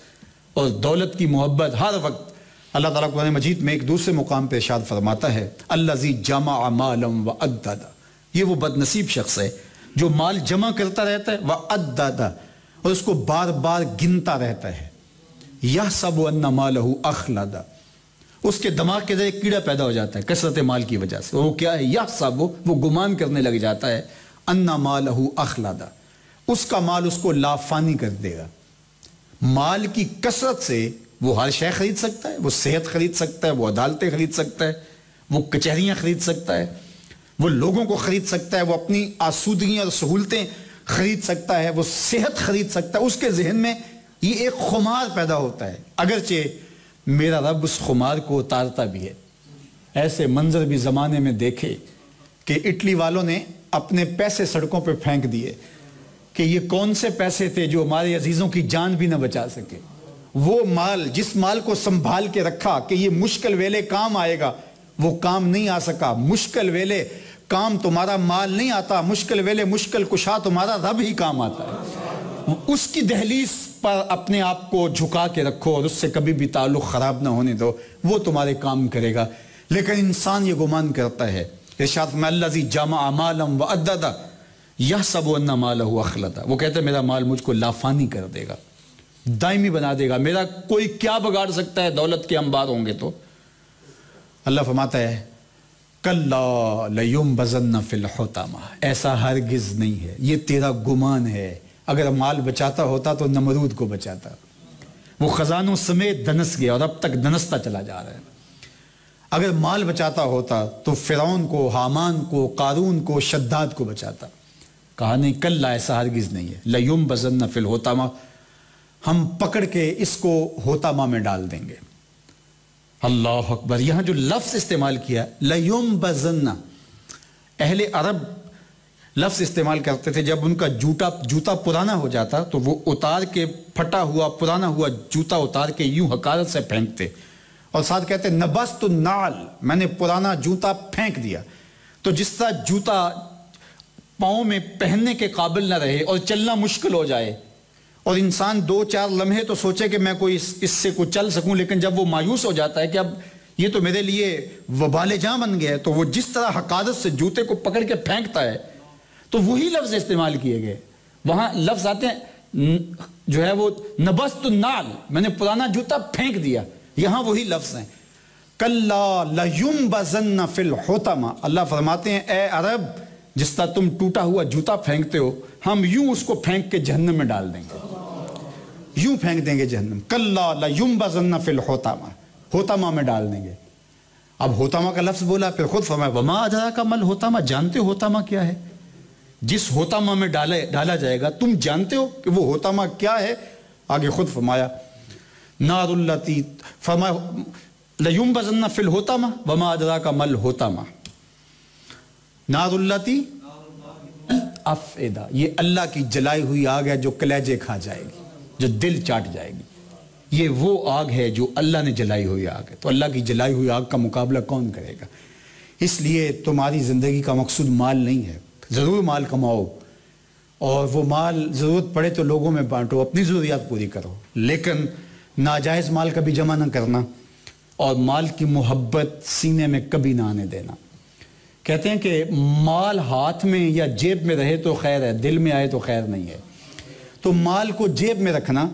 اور دولت کی محبت ہر وقت. اللہ تعالیٰ قرآن مجید میں ایک دوسرے مقام پہ ارشاد فرماتا ہے الذی جمع مالا وعدد. یہ وہ بد نصیب شخص ہے جو مال جمع کرتا رہتا ہے وعدد، اور اس کو بار بار گنتا رہتا ہے. یحسب ان مالہ اخلد. اس کے دماغ کے اندر ایک کیڑا پیدا ہو جاتا ہے کثرت مال کی وجہ سے. وہ کیا ہے؟ یحسب، وہ گمان کرنے لگ جاتا ہے ان مالہ اخلد، اس کا مال اس کو لافانی کر دے گا. مال کی کثرت سے وہ ہر شے خرید سکتا ہے، وہ صحت خرید سکتا ہے، وہ عدالتیں خرید سکتا ہے، وہ کچہریاں خرید سکتا ہے، وہ لوگوں کو خرید سکتا ہے، وہ اپنی آسودگیاں اور سہولتیں خرید سکتا ہے، وہ صحت خرید سکتا ہے. اس کے ذہن میں یہ ایک خمار پیدا ہوتا ہے، اگرچہ میرا رب اس خمار کو اتارتا بھی ہے. ایسے منظر بھی زمانے میں دیکھے کہ اٹلی والوں نے اپنے پیسے سڑکوں پہ پھینک دیے کہ یہ کون سے پیسے تھے جو ہمارے عزیزوں کی جان بھی نہ بچا سکے. وہ مال، جس مال کو سنبھال کے رکھا کہ یہ مشکل ویلے کام آئے گا، وہ کام نہیں آ سکا. مشکل ویلے کام تمہارا مال نہیں آتا، مشکل ویلے مشکل کشا تمہارا رب ہی کام آتا ہے. اس کی دہلیز پر اپنے آپ کو جھکا کے رکھو اور اس سے کبھی بھی تعلق خراب نہ ہونے دو، وہ تمہارے کام کرے گا. لیکن انسان یہ گمان کرتا ہے، ارشاد میں الذی جمع مالا وعدد یحسب ان مالہ اخلد. وہ کہتا ہے میرا مال مجھ کو لافانی کر دے گا، دائمی بنا دے گا، میرا کوئی کیا بگاڑ سکتا ہے؟ دولت کے انبار ہوں گے تو. اللہ فرماتا ہے کلا لینبذن فی الحطمہ. ایسا ہرگز نہیں ہے، یہ تیرا گمان ہے. اگر مال بچاتا ہوتا تو نمرود کو بچاتا. وہ خزانوں سمیت دنس گیا اور اب تک دنستا چلا جا رہا ہے. اگر مال بچاتا ہوتا تو فرعون کو، حامان کو، قارون کو، شداد کو بچاتا. کہا نہیں، کلا ایسا ہرگز نہیں ہے. لینبذن فی الحطمہ. ہم پکڑ کے اس کو ہوتامہ میں ڈال دیں گے۔ اللہ اکبر، یہاں جو لفظ استعمال کیا لَيُنبَذَنَّ، اہل عرب لفظ استعمال کرتے تھے جب ان کا جوتا پرانا ہو جاتا تو وہ اتار کے پھٹا ہوا پرانا ہوا جوتا اتار کے یوں حقارت سے پھینکتے اور ساتھ کہتے نبست النعل، میں نے پرانا جوتا پھینک دیا۔ تو جس طرح جوتا پاؤں میں پہننے کے قابل نہ رہے اور چلنا مشکل ہو جائے اور انسان 2-4 لمحے تو سوچے کہ میں کوئی اس سے کوئی چل سکوں، لیکن جب وہ مایوس ہو جاتا ہے کہ اب یہ تو میرے لیے وبال جاں بن گیا ہے، تو وہ جس طرح حقارت سے جوتے کو پکڑ کے پھینکتا ہے، تو وہی لفظ استعمال کیے گئے۔ وہاں لفظ آتے ہیں جو ہے وہ نبست النعل، میں نے پرانا جوتا پھینک دیا، یہاں وہی لفظ ہیں کلا لینبذن فی الحطمہ۔ اللہ فرماتے ہیں اے عرب، جس طرح تم ٹوٹا ہوا جوتا پھینکتے ہو، ہم یوں اس کو پھینک کے جہنم میں ڈال دیں گے، یوں پھینک دیں گے جہنم۔ کلا لینبذن فی الحطمہ، ہوتامہ میں ڈال دیں گے۔ اب ہوتامہ کا لفظ بولا، پھر خود فرمایا وما ادراک ما الحطمہ، جانتے ہو ہوتامہ کیا ہے؟ جس ہوتامہ میں ڈالا جائے گا تم جانتے ہو کہ وہ ہوتامہ کیا ہے؟ آگے خود فرمایا نار التی، فرمایا لینبذن فی الحطمہ وما ادراک ما الحطمہ نار التی افئدہ، یہ اللہ کی جلائی ہوئی آگ ہے جو کلیجے کھا جائے گی، جو دل چاٹ جائے گی۔ یہ وہ آگ ہے جو اللہ نے جلائی ہوئی آگ ہے، تو اللہ کی جلائی ہوئی آگ کا مقابلہ کون کرے گا؟ اس لیے تمہاری زندگی کا مقصود مال نہیں ہے، ضرور مال کماؤ اور وہ مال ضرورت پڑے تو لوگوں میں بانٹو، اپنی ضروریات پوری کرو، لیکن ناجائز مال کبھی جمع نہ کرنا اور مال کی محبت سینے میں کبھی نہ آنے دینا۔ کہتے ہیں کہ مال ہاتھ میں یا جیب میں رہے تو خیر ہے، دل میں آئے تو خیر نہیں ہے۔ تو مال کو جیب میں رکھنا،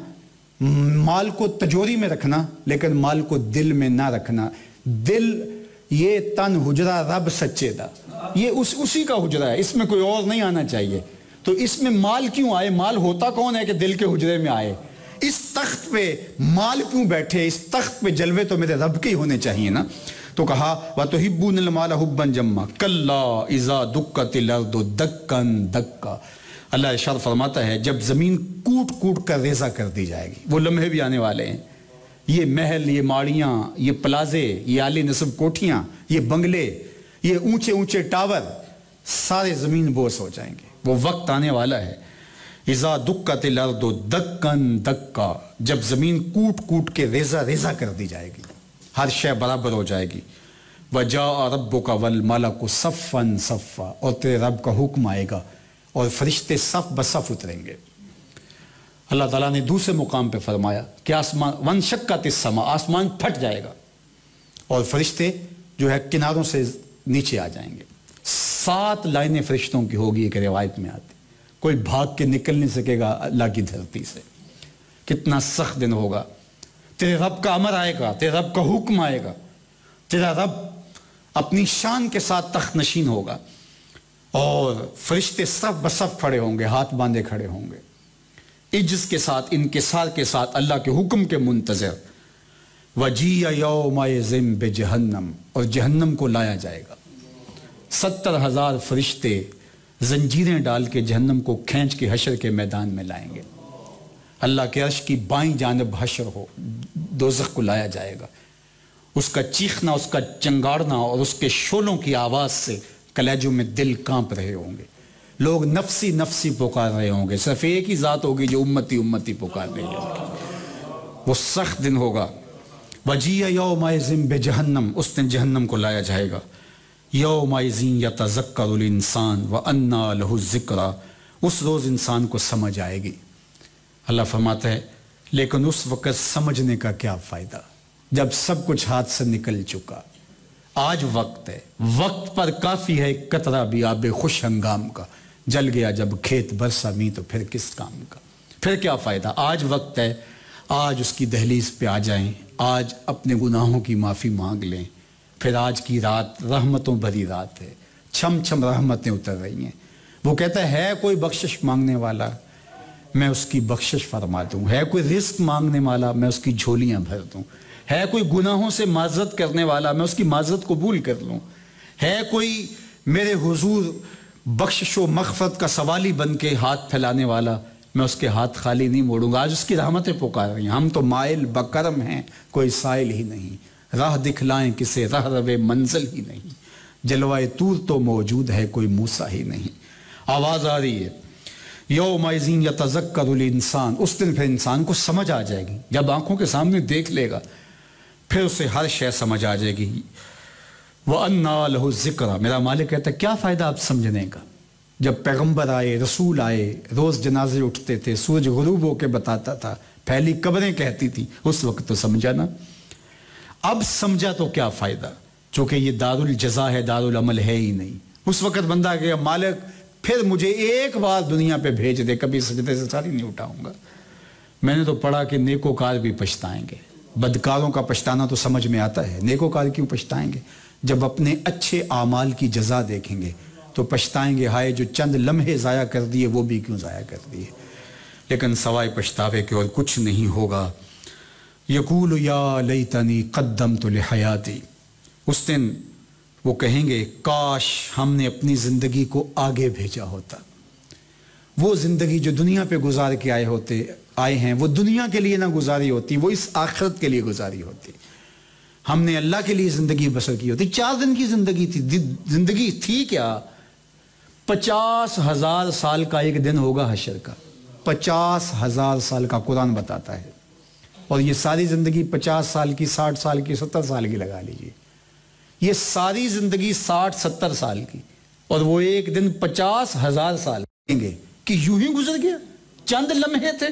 مال کو تجوری میں رکھنا، لیکن مال کو دل میں نہ رکھنا۔ دل یہ تن حجرہ رب سچے دا، یہ اسی کا حجرہ ہے، اس میں کوئی اور نہیں آنا چاہیے۔ تو اس میں مال کیوں آئے؟ مال ہوتا کون ہے کہ دل کے حجرے میں آئے؟ اس تخت پہ مال کیوں بیٹھے؟ اس تخت پہ جلوے تو میرے رب کے ہی ہونے چاہیے نا۔ تو کہا وَتُحِبُّونَ الْمَالَ حُبًّا جَمًّا كَلَّا إِذَا دُكَّتِ الْأَرْضُ دَكًّا دَكًّا۔ اللہ ارشاد فرماتا ہے جب زمین کوٹ کوٹ کر ریزہ کر دی جائے گی، وہ لمحے بھی آنے والے ہیں، یہ محل، یہ ماڑیاں، یہ پلازے، یہ عالی نصب کوٹھیاں، یہ بنگلے، یہ اونچے اونچے ٹاور، سارے زمین بوس ہو جائیں گے، وہ وقت آنے والا ہے۔ اذا دکت الارض دکن دکا، جب زمین کوٹ کوٹ کے ریزہ ریزہ کر دی جائے گی، ہر شے برابر ہو جائے گی۔ وجاء ربک والملک صفا صفا، اور تیرے رب کا حکم آئے گا اور فرشتے صف بصف اتریں گے۔ اللہ تعالیٰ نے دوسرے مقام پہ فرمایا کہ آسمان وانشقت السماء، آسمان پھٹ جائے گا اور فرشتے جو ہے کناروں سے نیچے آ جائیں گے۔ 7 لائنیں فرشتوں کی ہوگی، ایک روایت میں آتی، کوئی بھاگ کے نکل نہیں سکے گا اللہ کی دھرتی سے۔ کتنا سخت دن ہوگا، تیرے رب کا امر آئے گا، تیرے رب کا حکم آئے گا، تیرا رب اپنی شان کے ساتھ تخت نشین ہوگا اور فرشتے صف بصف کھڑے ہوں گے، ہاتھ باندھے کھڑے ہوں گے، عجز کے ساتھ، انکسار کے ساتھ، اللہ کے حکم کے منتظر۔ وَجِیَ یَوْمَئِذٍ بِجَہَنَّمَ، اور جہنم کو لایا جائے گا۔ 70,000 فرشتے زنجیریں ڈال کے جہنم کو کھینچ کے حشر کے میدان میں لائیں گے۔ اللہ کے عرش کی بائیں جانب حشر ہو، دوزخ کو لایا جائے گا۔ اس کا چیخنا، اس کا چنگاڑنا اور اس کے شعلوں کی آواز سے کلیجوں میں دل کانپ رہے ہوں گے، لوگ نفسی نفسی پکار رہے ہوں گے، صرف ایک ہی ذات ہوگی جو امتی امتی پکار رہی ہوگی۔ وہ سخت دن ہوگا۔ وَجِیَ یَوْمَئِذٍ بِجَہَنَّمَ، اس دن جہنم کو لایا جائے گا۔ یومئذ یتذکر الانسان وانیٰ لہ الذکریٰ، اس روز انسان کو سمجھ آئے گی۔ اللہ فرماتا ہے لیکن اس وقت سمجھنے کا کیا فائدہ جب سب کچھ ہاتھ سے نکل چکا۔ آج وقت ہے، وقت پر کافی ہے قطرہ بھی آب خوش ہنگام کا، جل گیا جب کھیت برسا می تو پھر کس کام کا۔ پھر کیا فائدہ؟ آج وقت ہے، آج اس کی دہلیز پہ آ جائیں، آج اپنے گناہوں کی معافی مانگ لیں۔ پھر آج کی رات رحمتوں بھری رات ہے، چھم چھم رحمتیں اتر رہی ہیں۔ وہ کہتا ہے کوئی بخشش مانگنے والا، میں اس کی بخشش فرما دوں، ہے کوئی رزق مانگنے والا، میں اس کی جھولیاں بھر دوں، ہے کوئی گناہوں سے معذرت کرنے والا، میں اس کی معذرت قبول کر لوں، ہے کوئی میرے حضور بخشش و مغفرت کا سوالی بن کے ہاتھ پھیلانے والا، میں اس کے ہاتھ خالی نہیں موڑوں گا. آج اس کی رحمتیں پکار رہی ہیں. ہم تو مائل بکرم ہیں, کوئی سائل ہی نہیں, راہ دکھلائیں کسے راہ روے منزل ہی نہیں, جلوائے طور تو موجود ہے کوئی موسیٰ ہی نہیں. آواز آ رہی ہے یومئذ یتذکر الانسان, اس دن پھر انسان کو سمجھ آ جائے گی. جب آنکھوں کے سامنے دیکھ لے گا پھر اسے ہر شے سمجھ آ جائے گی. وَأَنَّا لَهُ الذِّكْرَى, میرا مالک کہتا ہے کیا فائدہ آپ سمجھنے کا. جب پیغمبر آئے, رسول آئے, روز جنازے اٹھتے تھے, سورج غروب ہو کے بتاتا تھا, پھیلی قبریں کہتی تھی, اس وقت تو سمجھا نا. اب سمجھا تو کیا فائدہ, چونکہ یہ دار الجزا ہے, دار العمل ہے ہی نہیں. اس وقت بندہ کہے مالک پھر مجھے ایک بار دنیا پہ بھیج دے, کبھی سجدے سے ساری نہیں اٹھاؤں گا. میں نے تو پڑھا کہ نیکوکار بھی پچھتائیں گے. بدکاروں کا پچھتانا تو سمجھ میں آتا ہے, نیکوکار کیوں پچھتائیں گے. جب اپنے اچھے اعمال کی جزا دیکھیں گے تو پچھتائیں گے, ہائے جو چند لمحے ضائع کر دیے وہ بھی کیوں ضائع کر دیے. لیکن سوائے پچھتاوے کے اور کچھ نہیں ہوگا. یقول یا لیتنی قدمت لحیاتی, اس دن وہ کہیں گے کاش ہم نے اپنی زندگی کو آگے بھیجا ہوتا. وہ زندگی جو دنیا پہ گزار کے آئے ہیں وہ دنیا کے لیے نہ گزاری ہوتی, وہ اس آخرت کے لیے گزاری ہوتی. ہم نے اللہ کے لیے زندگی بسر کی ہوتی. 4 دن کی زندگی تھی. زندگی تھی کیا, 50,000 سال کا ایک دن ہوگا حشر کا. 50,000 سال کا قرآن بتاتا ہے. اور یہ ساری زندگی 50 سال کی, 60 سال کی, 70 سال کی لگا لیجئے, یہ ساری زندگی 60-70 سال کی, اور وہ ایک دن 50,000 سال کہیں گے کہ یوں ہی گزر گیا, چند لمحے تھے.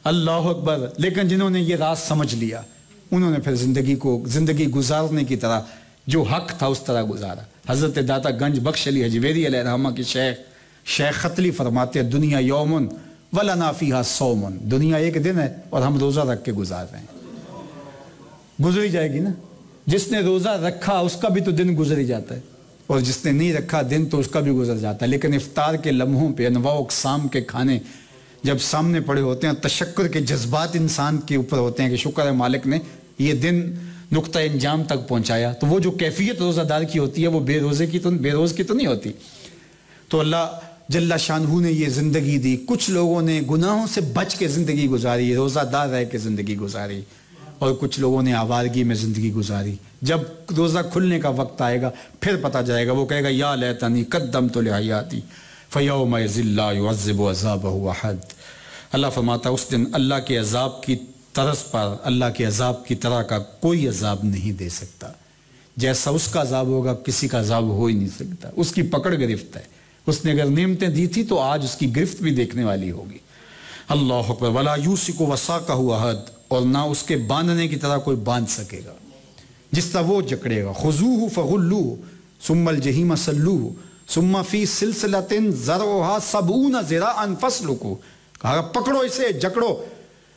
اللہ اکبر. لیکن جنہوں نے یہ راز سمجھ لیا انہوں نے پھر زندگی گزارنے کی طرح جو حق تھا اس طرح گزارا. حضرت داتا گنج بخش علی حجویری علیہ الرحمہ کی شیخ خطلی فرماتے ہیں دنیا یومن ولنا فیہا صومن, دنیا ایک دن ہے اور ہم روزہ رکھ کے گزار رہے ہیں. گزری جائے گی نا. جس نے روزہ رکھا اس کا بھی تو دن گزر جاتا ہے, اور جس نے نہیں رکھا دن تو اس کا بھی گزر جاتا ہے. لیکن افطار کے لمحوں پہ انواع و اقسام کے کھانے جب سامنے پڑے ہوتے ہیں, تشکر کے جذبات انسان کے اوپر ہوتے ہیں کہ شکر ہے مالک نے یہ دن نقطہ انجام تک پہنچایا, تو وہ جو کیفیت روزہ دار کی ہوتی ہے وہ بے روز کی تو نہیں ہوتی. تو اللہ جل شانہ نے یہ زندگی دی. کچھ لوگوں نے گناہوں سے بچ کے زندگی گزاری, روزہ دار رہ کے زندگی گزاری, اور کچھ لوگوں نے آوارگی میں زندگی گزاری. جب روزہ کھلنے کا وقت آئے گا پھر پتہ جائے گا, وہ کہے گا یا لیتنی قدمت لحیاتی فیومئذ لا یعذب عذابہ احد. اللہ فرماتا اس دن اللہ کے عذاب کی طرز پر اللہ کے عذاب کی طرح کا کوئی عذاب نہیں دے سکتا. جیسا اس کا عذاب ہوگا کسی کا عذاب ہو ہی نہیں سکتا. اس کی پکڑ گرفت ہے. اس نے اگر نعمتیں دی تھی تو آج اس کی گرفت بھی دیکھنے والی ہوگی. اللہ اکبر. ولا یوسک وثاقہ احد, اور نہ اس کے باندھنے کی طرح کوئی باندھ سکے گا جس طرح وہ جکڑے گا. خذوہ فغلوہ ثم الجحیم صلوہ ثم فی سلسلۃ ذرعها 70 ذراعا فاسلکوہ. کہا پکڑو اسے, جکڑو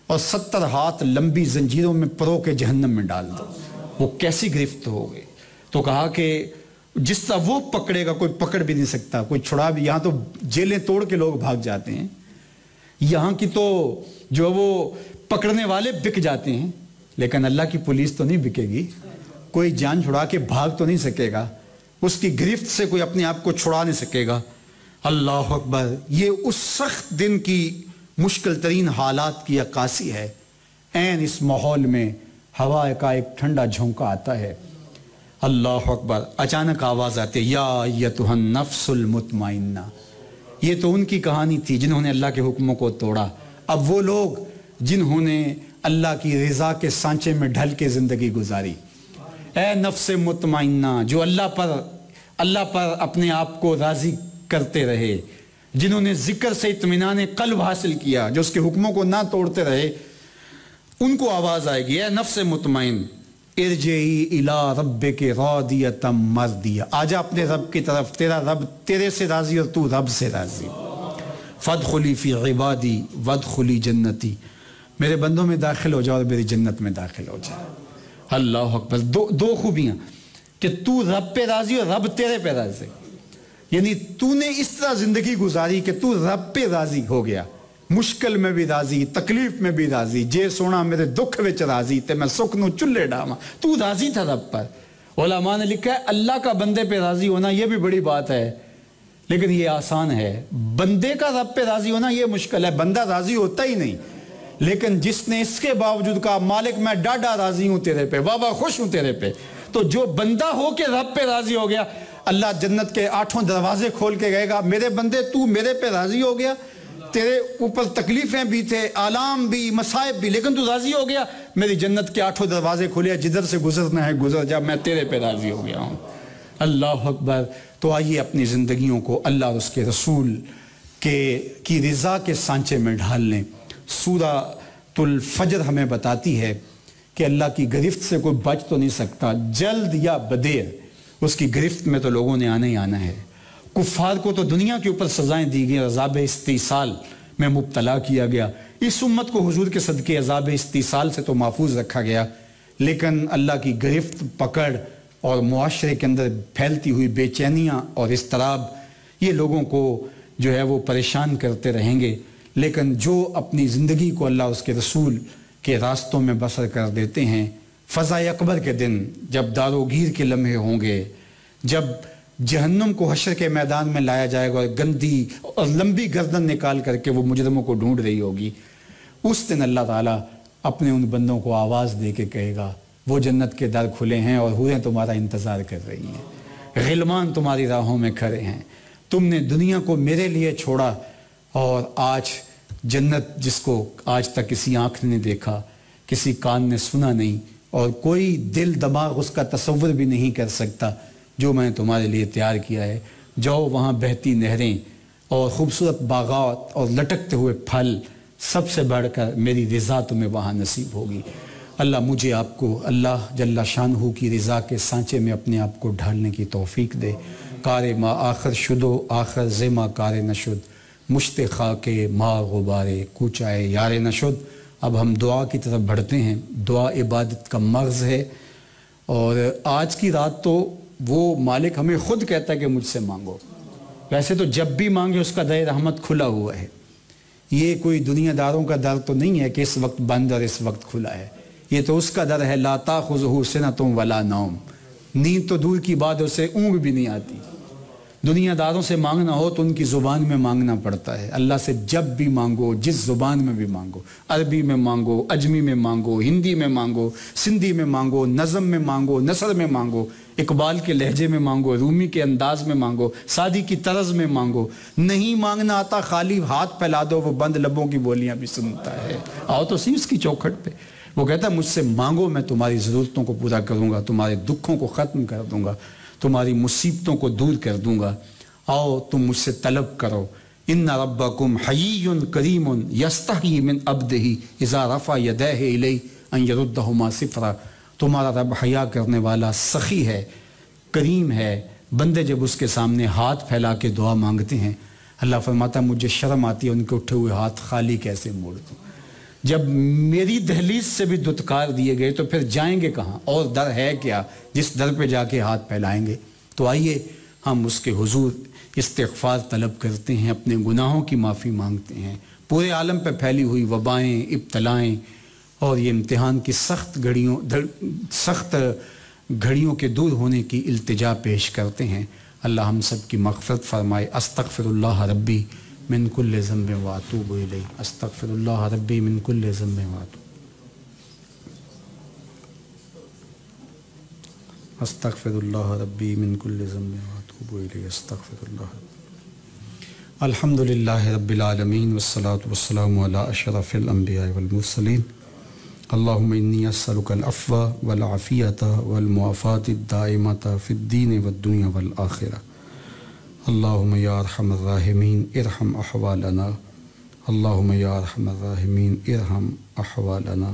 اور 70 ہاتھ لمبی زنجیروں میں پرو کے جہنم میں ڈال دو. وہ کیسی گرفت ہو گئی. تو کہا کہ جس طرح وہ پکڑے گا کوئی پکڑ بھی نہیں سکتا, کوئی چھڑا بھی. یہاں تو جیلیں توڑ کے لوگ بھاگ جاتے ہیں, یہاں کی تو جو وہ پکڑنے والے بک جاتے ہیں, لیکن اللہ کی پولیس تو نہیں بکے گی. کوئی جان چھڑا کے بھاگ تو نہیں سکے گا, اس کی گرفت سے کوئی اپنے آپ کو چھڑا نہیں سکے گا. اللہ اکبر. یہ اس سخت دن کی مشکل ترین حالات کی عکاسی ہے. عین اس ماحول میں ہوا کا ایک ٹھنڈا جھونکا آتا ہے. اللہ اکبر. اچانک آواز آتی ہے یا ایتھا النفس المطمئنہ. یہ تو ان کی کہانی تھی جنہوں نے اللہ کے حکموں کو توڑا. اب وہ لوگ جنہوں نے اللہ کی رضا کے سانچے میں ڈھل کے زندگی گزاری. اے نفس مطمئنہ جو اللہ پر اپنے آپ کو راضی کرتے رہے, جنہوں نے ذکر سے اطمینان قلب حاصل کیا, جو اس کے حکموں کو نہ توڑتے رہے, ان کو آواز آئے گی اے نفس مطمئن ارجعی الی ربک راضیۃ مرضیہ. آجا اپنے رب کی طرف, تیرا رب تیرے سے راضی اور تو رب سے راضی. فادخلی فی عبادی وادخلی جنتی. میرے بندوں میں داخل ہو جاؤ اور میری جنت میں داخل ہو جاؤ. اللہ اکبر. دو خوبیاں کہ تو رب پہ راضی اور رب تیرے پہ راضی. یعنی تو نے اس طرح زندگی گزاری کہ تو رب پہ راضی ہو گیا, مشکل میں بھی راضی, تکلیف میں بھی راضی. جے سونا میرے دکھ وچ راضی تے میں سکھ نو چلے ڈاواں. تو راضی تھا رب پر. علماء نے لکھا ہے اللہ کا بندے پہ راضی ہونا یہ بھی بڑی بات ہے, لیکن یہ آسان ہے. بندے کا رب پہ راضی ہونا یہ مشکل ہے. بندہ راضی ہوتا ہی نہیں. لیکن جس نے اس کے باوجود کہا مالک میں ڈاڈا راضی ہوں تیرے پہ, واہ واہ خوش ہوں تیرے پہ, تو جو بندہ ہو کے رب پہ راضی ہو گیا, اللہ جنت کے 8 دروازے کھول کے گئے گا, میرے بندے تو میرے پہ راضی ہو گیا, تیرے اوپر تکلیفیں بھی تھے, آلام بھی, مصائب بھی, لیکن تو راضی ہو گیا, میری جنت کے 8 دروازے کھولے, جدھر سے گزرنا ہے گزر جا, میں تیرے پہ راضی ہو گیا ہوں. اللہ اکبر. تو آئیے اپنی زندگیوں کو اللہ اور اس کے رسول کی رضا کے سانچے میں ڈھال لیں. سورہ الفجر ہمیں بتاتی ہے کہ اللہ کی گرفت سے کوئی بچ تو نہیں سکتا, جلد یا بدیر اس کی گرفت میں تو لوگوں نے آنا ہی آنا ہے. کفار کو تو دنیا کے اوپر سزائیں دی گئی, عذاب استیصال میں مبتلا کیا گیا. اس امت کو حضور کے صدقے عذاب استیصال سے تو محفوظ رکھا گیا, لیکن اللہ کی گرفت, پکڑ اور معاشرے کے اندر پھیلتی ہوئی بے چینیاں اور اضطراب یہ لوگوں کو جو ہے وہ پریشان کرتے رہیں گے. لیکن جو اپنی زندگی کو اللہ اس کے رسول کے راستوں میں بسر کر دیتے ہیں, فضائے اکبر کے دن جب داروگیر کے لمحے ہوں گے, جب جہنم کو حشر کے میدان میں لایا جائے گا اور گندی اور لمبی گردن نکال کر کے وہ مجرموں کو ڈھونڈ رہی ہوگی, اس دن اللہ تعالیٰ اپنے ان بندوں کو آواز دے کے کہے گا وہ جنت کے در کھلے ہیں اور حوریں تمہارا انتظار کر رہی ہیں, غلمان تمہاری راہوں میں کھڑے ہیں, تم نے دنیا کو میرے لیے چھوڑا اور آج جنت جس کو آج تک کسی آنکھ نے دیکھا, کسی کان نے سنا نہیں اور کوئی دل دماغ اس کا تصور بھی نہیں کر سکتا, جو میں نے تمہارے لیے تیار کیا ہے, جاؤ وہاں بہتی نہریں اور خوبصورت باغات اور لٹکتے ہوئے پھل, سب سے بڑھ کر میری رضا تمہیں وہاں نصیب ہوگی. اللہ مجھے آپ کو اللہ جل شانہ کی رضا کے سانچے میں اپنے آپ کو ڈھالنے کی توفیق دے. کار ما آخر شدو آخر زیما کار نشد, مشت خاک ما غبارے کوچائے یار نشد. اب ہم دعا کی طرف بڑھتے ہیں. دعا عبادت کا مغز ہے, اور آج کی رات تو وہ مالک ہمیں خود کہتا ہے کہ مجھ سے مانگو. ویسے تو جب بھی مانگے اس کا در رحمت کھلا ہوا ہے. یہ کوئی دنیا داروں کا در تو نہیں ہے کہ اس وقت بند اور اس وقت کھلا ہے. یہ تو اس کا در ہے, لا تاخذہ سنۃ ولا نوم, نیند تو دور کی بات ہے, اسے اونگ بھی نہیں آتی. دنیا داروں سے مانگنا ہو تو ان کی زبان میں مانگنا پڑتا ہے. اللہ سے جب بھی مانگو, جس زبان میں بھی مانگو, عربی میں مانگو, اجمی میں مانگو, ہندی میں مانگو, سندھی میں مانگو, نظم میں مانگو, نثر میں مانگو, اقبال کے لہجے میں مانگو, رومی کے انداز میں مانگو, سعدی کی طرز میں مانگو. نہیں مانگنا آتا خالی ہاتھ پھیلا دو, وہ بند لبوں کی بولیاں بھی سنتا ہے. آؤ تو صحیح اس کی چوکھٹ پہ. وہ کہتا ہے مجھ سے مانگو, میں تمہاری ضرورتوں کو پورا کروں گا, تمہارے دکھوں کو ختم کر دوں گا, تمہاری مصیبتوں کو دور کر دوں گا. آؤ تم مجھ سے طلب کرو. ان ربکم حیی کریم یستحیی من عبدہ اذا رفع یدیہ الیہ ان یردہما صفرا. تمہارا رب حیا کرنے والا سخی ہے, کریم ہے. بندے جب اس کے سامنے ہاتھ پھیلا کے دعا مانگتے ہیں, اللہ فرماتا ہے مجھے شرم آتی ہے ان کے اٹھے ہوئے ہاتھ خالی کیسے موڑ دوں. جب میری دہلیز سے بھی دتکار دیے گئے تو پھر جائیں گے کہاں, اور در ہے کیا جس در پہ جا کے ہاتھ پھیلائیں گے. تو آئیے ہم اس کے حضور استغفار طلب کرتے ہیں, اپنے گناہوں کی معافی مانگتے ہیں. پورے عالم پہ پھیلی ہوئی وبائیں, ابتلائیں اور یہ امتحان کی سخت گھڑیوں کے دور ہونے کی التجا پیش کرتے ہیں. اللہ ہم سب کی مغفرت فرمائے. استغفر اللہ ربی من کل ذنب واتوب الیہ. استغفر اللہ ربی من کل ذنب واتوب. استغفر اللہ ربی من کل ذنب واتوب الیہ. استغفر اللہ. الحمد للہ رب العالمین والصلاة والسلام علی اشرف الانبیاء والمرسلین. اللہم انی اسألک العفو والعافیۃ والمعافاۃ الدائمۃ فی الدین والدنیا والآخرہ. اللہم یا ارحم الراحمین ارحم احوالنا. اللہم یا ارحم الراحمین ارحم احوالنا.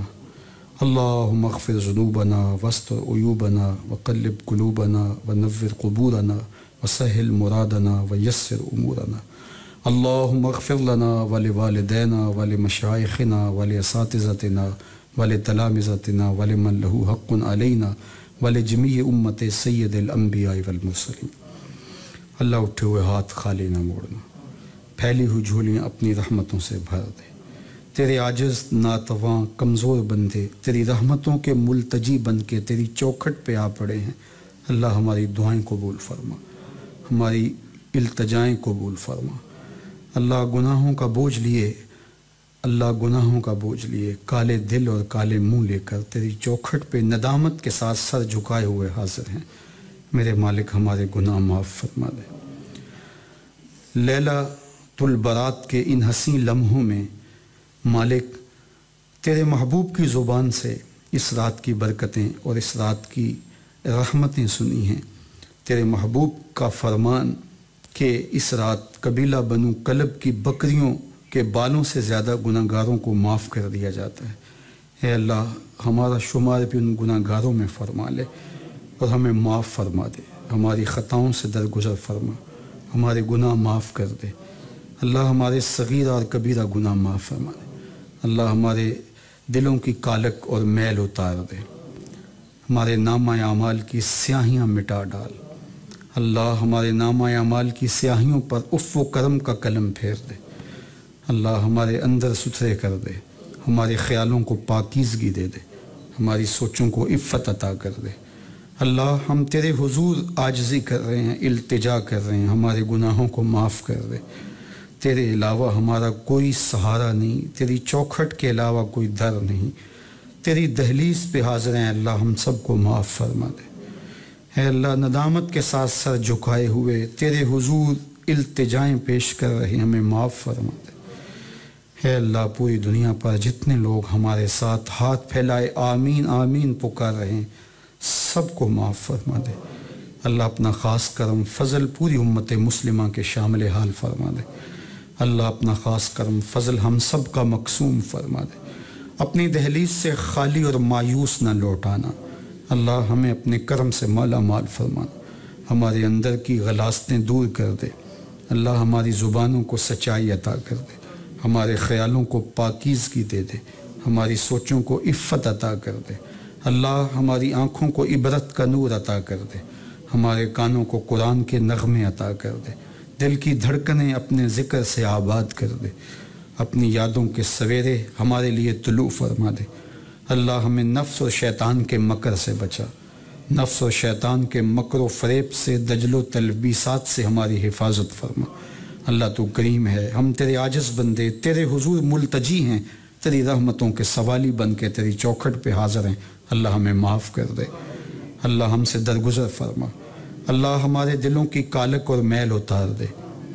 اللہم اغفر ذنوبنا واستر عیوبنا وقلب قلوبنا ونور قبورنا وسہل مرادنا ویسر امورنا. اللہم اغفر لنا ولوالدینا ولمشائخنا ولاساتذتنا ولتلامذتنا ولمن لہ حق علینا ولجمیع امت سید الانبیاء والمرسلین. اللہ اٹھے ہوئے ہاتھ خالی نہ موڑنا, پھیلی ہوئی جھولیاں اپنی رحمتوں سے بھر دے. تیرے عاجز ناتواں کمزور بندے تیری رحمتوں کے ملتجی بن کے تیری چوکھٹ پہ آ پڑے ہیں. اللہ ہماری دعائیں قبول فرما, ہماری التجائیں قبول فرما۔ اللہ گناہوں کا بوجھ لیے، اللہ گناہوں کا بوجھ لیے کالے دل اور کالے منہ لے کر تیری چوکھٹ پہ ندامت کے ساتھ سر جھکائے ہوئے حاضر ہیں۔ میرے مالک ہمارے گناہ معاف فرما دے۔ لیلۃ البرات کے ان حسین لمحوں میں مالک تیرے محبوب کی زبان سے اس رات کی برکتیں اور اس رات کی رحمتیں سنی ہیں۔ تیرے محبوب کا فرمان کہ اس رات قبیلہ بنو کلب کی بکریوں کے بالوں سے زیادہ گناہ گاروں کو معاف کر دیا جاتا ہے۔ اے اللہ ہمارا شمار بھی ان گناہ گاروں میں فرما لے اور ہمیں معاف فرما دے، ہماری خطاؤں سے درگزر فرما، ہمارے گناہ معاف کر دے۔ اللہ ہمارے صغیرہ اور کبیرہ گناہ معاف فرما دے۔ اللہ ہمارے دلوں کی کالک اور میل اتار دے، ہمارے نامہ اعمال کی سیاہیاں مٹا ڈال۔ اللہ ہمارے نامہ اعمال کی سیاہیوں پر عفو و کرم کا قلم پھیر دے۔ اللہ ہمارے اندر ستھرے کر دے، ہمارے خیالوں کو پاکیزگی دے دے، ہماری سوچوں کو عفت عطا کر دے۔ اللہ ہم تیرے حضور عاجزی کر رہے ہیں، التجا کر رہے ہیں، ہمارے گناہوں کو معاف کر دے۔ تیرے علاوہ ہمارا کوئی سہارا نہیں، تیری چوکھٹ کے علاوہ کوئی در نہیں، تیری دہلیز پہ حاضر ہیں۔ اللہ ہم سب کو معاف فرما دے۔ اے اللہ ندامت کے ساتھ سر جھکائے ہوئے تیرے حضور التجائیں پیش کر رہے ہیں، ہمیں معاف فرما دے۔ اے اللہ پوری دنیا پر جتنے لوگ ہمارے ساتھ ہاتھ پھیلائے آمین آمین پکار رہے ہیں، سب کو معاف فرما دے۔ اللہ اپنا خاص کرم فضل پوری امت مسلمہ کے شامل حال فرما دے۔ اللہ اپنا خاص کرم فضل ہم سب کا مقسوم فرما دے۔ اپنی دہلیز سے خالی اور مایوس نہ لوٹانا۔ اللہ ہمیں اپنے کرم سے مالا مال فرمانا، ہمارے اندر کی غلاستیں دور کر دے۔ اللہ ہماری زبانوں کو سچائی عطا کر دے، ہمارے خیالوں کو پاکیزگی دے دے، ہماری سوچوں کو عفت عطا کر دے۔ اللہ ہماری آنکھوں کو عبرت کا نور عطا کر دے، ہمارے کانوں کو قرآن کے نغمے عطا کر دے، دل کی دھڑکنیں اپنے ذکر سے آباد کر دے، اپنی یادوں کے سویرے ہمارے لیے طلوع فرما دے۔ اللہ ہمیں نفس و شیطان کے مکر سے بچا، نفس و شیطان کے مکر و فریب سے، دجل و تلبیسات سے ہماری حفاظت فرما۔ اللہ تو کریم ہے، ہم تیرے عاجز بندے تیرے حضور ملتجی ہیں، تیری رحمتوں کے سوالی بن کے تیری چوکھٹ پہ حاضر ہیں۔ اللہ ہمیں معاف کر دے، اللہ ہم سے درگزر فرما۔ اللہ ہمارے دلوں کی کالک اور میل اتار دے،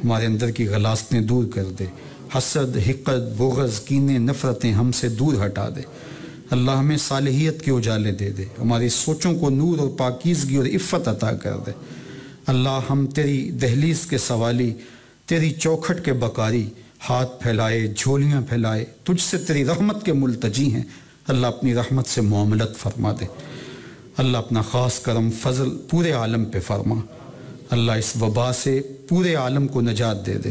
ہمارے اندر کی غلاستیں دور کر دے، حسد، حقد، بغض، کینے، نفرتیں ہم سے دور ہٹا دے۔ اللہ ہمیں صالحیت کے اجالے دے دے، ہماری سوچوں کو نور اور پاکیزگی اور عفت عطا کر دے۔ اللہ ہم تیری دہلیز کے سوالی، تیری چوکھٹ کے بکاری، ہاتھ پھیلائے، جھولیاں پھیلائے، تجھ سے تیری رحمت کے ملتجی ہیں۔ اللہ اپنی رحمت سے معاملت فرما دے۔ اللہ اپنا خاص کرم فضل پورے عالم پہ فرما۔ اللہ اس وبا سے پورے عالم کو نجات دے دے۔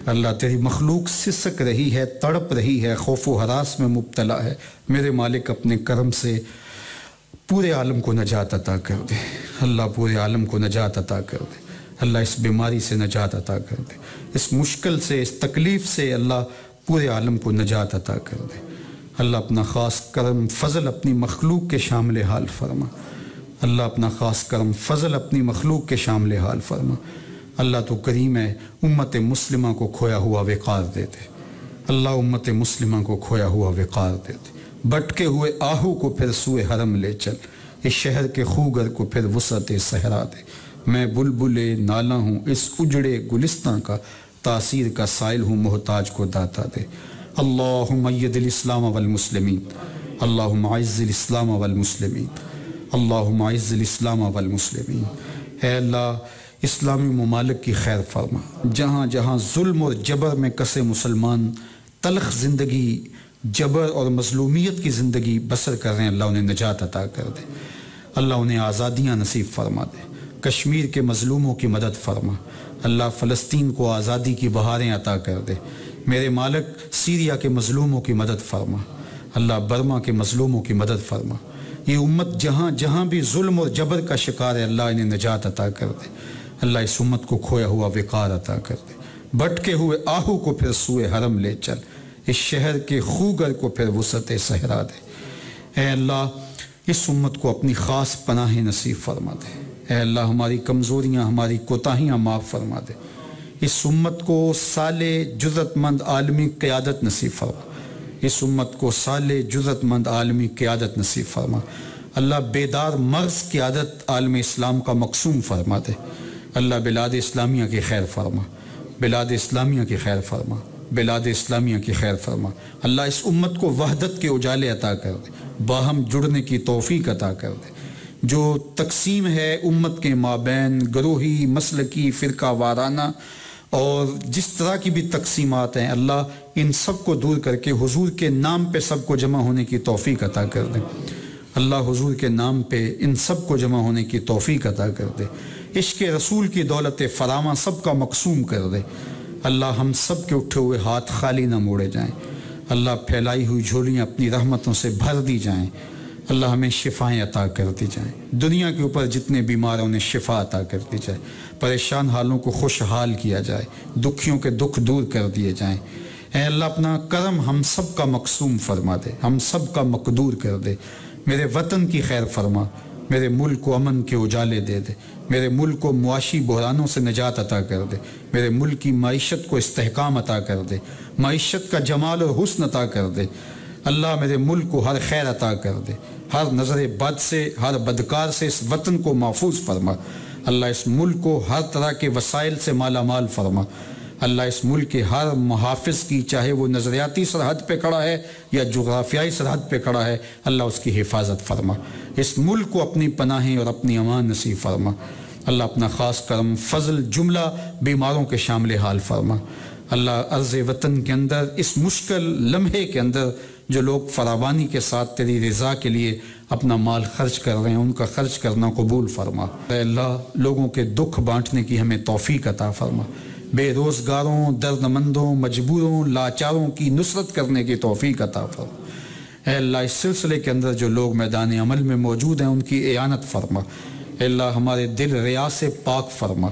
اللہ تیری مخلوق سسک رہی ہے، تڑپ رہی ہے، خوف و ہراس میں مبتلا ہے، میرے مالک اپنے کرم سے پورے عالم کو نجات عطا کر دے۔ اللہ پورے عالم کو نجات عطا کر دے۔ اللہ اس بیماری سے نجات عطا کر دے، اس مشکل سے، اس تکلیف سے اللہ پورے عالم کو نجات عطا کر دے۔ اللہ اپنا خاص کرم فضل اپنی مخلوق کے شامل حال فرما۔ اللہ اپنا خاص کرم فضل اپنی مخلوق کے شامل حال فرما۔ اللہ تو کریم ہے، امت مسلمہ کو کھویا ہوا وقار دے دے۔ اللہ امت مسلمہ کو کھویا ہوا وقار دے دے۔ بٹکے ہوئے آہو کو پھر سوئے حرم لے چل، اس شہر کے خوگر کو پھر وسعت صحرا دے۔ میں بلبل نالا ہوں اس اجڑے گلستان کا، تاثیر کا سائل ہوں محتاج کو داتا دے۔ اللہم اید الاسلام والمسلمین، اللہم اعز الاسلام والمسلمین، اللہم اعز الاسلام والمسلمین۔ اے اللہ اسلامی ممالک کی خیر فرما، جہاں جہاں ظلم اور جبر میں کسے مسلمان تلخ زندگی، جبر اور مظلومیت کی زندگی بسر کر رہے ہیں، اللہ انہیں نجات عطا کر دے۔ اللہ انہیں آزادیاں نصیب فرما دے۔ کشمیر کے مظلوموں کی مدد فرما۔ اللہ فلسطین کو آزادی کی بہاریں عطا کر دے۔ میرے مالک سیریا کے مظلوموں کی مدد فرما۔ اللہ برما کے مظلوموں کی مدد فرما۔ یہ امت جہاں جہاں بھی ظلم اور جبر کا شکار ہے، اللہ انہیں نجات عطا کر دے۔ اللہ اس امت کو کھویا ہوا وقار عطا کر دے۔ بھٹکے ہوئے آہو کو پھر سوئے حرم لے چل، اس شہر کے خوگر کو پھر وسعت صحرا دے۔ اے اللہ اس امت کو اپنی خاص پناہ نصیب فرما دے۔ اے اللہ ہماری کمزوریاں ہماری کوتاہیاں معاف فرما دے. اس امت کو صالح جرأت مند عالمی قیادت نصیب فرما. اس امت کو صالح جرأت مند عالمی قیادت نصیب فرما. اللہ بیدار مغز قیادت عالم اسلام کا مقسوم فرما دے. اللہ بلاد اسلامیہ کی خیر فرما. بلاد اسلامیہ کی خیر فرما. بلاد اسلامیہ کی خیر فرما. اللہ اس امت کو وحدت کے اجالے عطا کر دے. باہم جڑنے کی توفیق عطا کر دے. جو تقسیم ہے امت کے مابین گروہی مسلکی فرقہ وارانہ اور جس طرح کی بھی تقسیمات ہیں، اللہ ان سب کو دور کر کے حضور کے نام پہ سب کو جمع ہونے کی توفیق عطا کر دے. اللہ حضور کے نام پہ ان سب کو جمع ہونے کی توفیق عطا کر دے. عشق رسول کی دولت فراواں سب کا مقسوم کر دے. اللہ ہم سب کے اٹھے ہوئے ہاتھ خالی نہ موڑے جائیں. اللہ پھیلائی ہوئی جھولیاں اپنی رحمتوں سے بھر دی جائیں. اللہ ہمیں شفائیں عطا کر دی جائیں. دنیا کے اوپر جتنے بیمار ہیں انہیں شفا عطا کر دی جائے. پریشان حالوں کو خوشحال کیا جائے. دکھیوں کے دکھ دور کر دیے جائیں. اے اللہ اپنا کرم ہم سب کا مقسوم فرما دے. ہم سب کا مقدور کر دے. میرے وطن کی خیر فرما. میرے ملک کو امن کے اجالے دے دے. میرے ملک کو معاشی بحرانوں سے نجات عطا کر دے. میرے ملک کی معیشت کو استحکام عطا کر دے. معیشت کا جمال اور حسن عطا کر دے. اللہ میرے ملک کو ہر خیر عطا کر دے. ہر نظر بد سے ہر بدکار سے اس وطن کو محفوظ فرما. اللہ اس ملک کو ہر طرح کے وسائل سے مالا مال فرما. اللہ اس ملک کے ہر محافظ کی، چاہے وہ نظریاتی سرحد پہ کھڑا ہے یا جغرافیائی سرحد پہ کھڑا ہے، اللہ اس کی حفاظت فرما. اس ملک کو اپنی پناہیں اور اپنی امان نصیب فرما. اللہ اپنا خاص کرم فضل جملہ بیماروں کے شامل حال فرما. اللہ عرض وطن کے اندر اس مشکل لمحے کے اندر جو لوگ فراوانی کے ساتھ تیری رضا کے لیے اپنا مال خرچ کر رہے ہیں، ان کا خرچ کرنا قبول فرما. اے اللہ لوگوں کے دکھ بانٹنے کی ہمیں توفیق عطا فرما. بے روزگاروں، درد مندوں، مجبوروں، لاچاروں کی نصرت کرنے کی توفیق عطا فرما. اے اللہ اس سلسلے کے اندر جو لوگ میدان عمل میں موجود ہیں ان کی اعانت فرما. اے اللہ ہمارے دل ریا سے پاک فرما.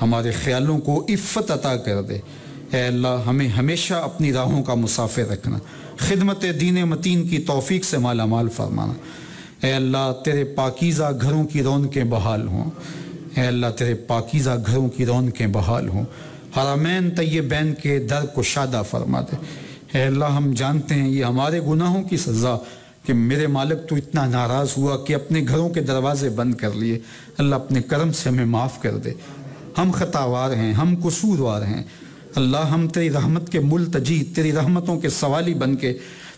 ہمارے خیالوں کو عفت عطا کر دے. اے اللہ ہمیں ہمیشہ اپنی راہوں کا مسافر رکھنا. خدمت دین متین کی توفیق سے مالا مال فرمانا. اے اللہ تیرے پاکیزہ گھروں کی رونقیں بحال ہوں. اے اللہ تیرے پاکیزہ گھروں کی رونقیں بحال ہوں. حرمین طیبین کے در کو شادہ فرما دے. اے اللہ ہم جانتے ہیں یہ ہمارے گناہوں کی سزا کہ میرے مالک تو اتنا ناراض ہوا کہ اپنے گھروں کے دروازے بند کر لیے. اللہ اپنے کرم سے ہمیں معاف کر دے. ہم خطاوار ہیں، ہم قصوروار ہیں. اللہ ہم تیری رحمت کے ملتجی، تیری رحمتوں کے سوالی بن کے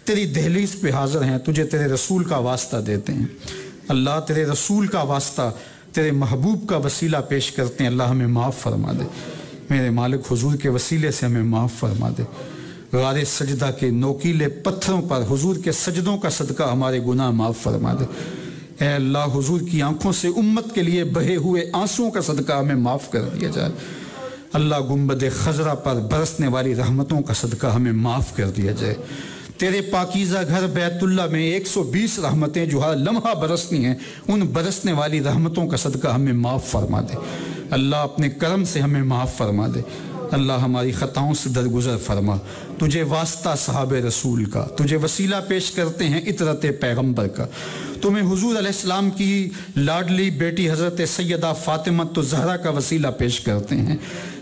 تیری دہلیز پہ حاضر ہیں. تجھے تیرے رسول کا واسطہ دیتے ہیں. اللہ تیرے رسول کا واسطہ، تیرے محبوب کا وسیلہ پیش کرتے ہیں. اللہ ہمیں معاف فرما دے. میرے مالک حضور کے وسیلے سے ہمیں معاف فرما دے. غار سجدہ کے نوکیلے پتھروں پر حضور کے سجدوں کا صدقہ ہمارے گناہ معاف فرما دے. اے اللہ حضور کی آنکھوں سے امت کے لیے بہے ہوئے آنسوؤں کا صدقہ ہمیں معاف کر دیا جائے. اللہ گنبد خضرا پر برسنے والی رحمتوں کا صدقہ ہمیں معاف کر دیا جائے. تیرے پاکیزہ گھر بیت اللہ میں 120 رحمتیں جو ہر لمحہ برسنی ہیں، ان برسنے والی رحمتوں کا صدقہ ہمیں معاف فرما دے. اللہ اپنے کرم سے ہمیں معاف فرما دے. اللہ ہماری خطاؤں سے درگزر فرما. تجھے واسطہ صحابہ رسول کا، تجھے وسیلہ پیش کرتے ہیں اطرت پیغمبر کا. تمہیں حضور علیہ السلام کی لاڈلی بیٹی حضرت سیدہ فاطمہ الزہرا کا وسیلہ پیش کرتے ہیں.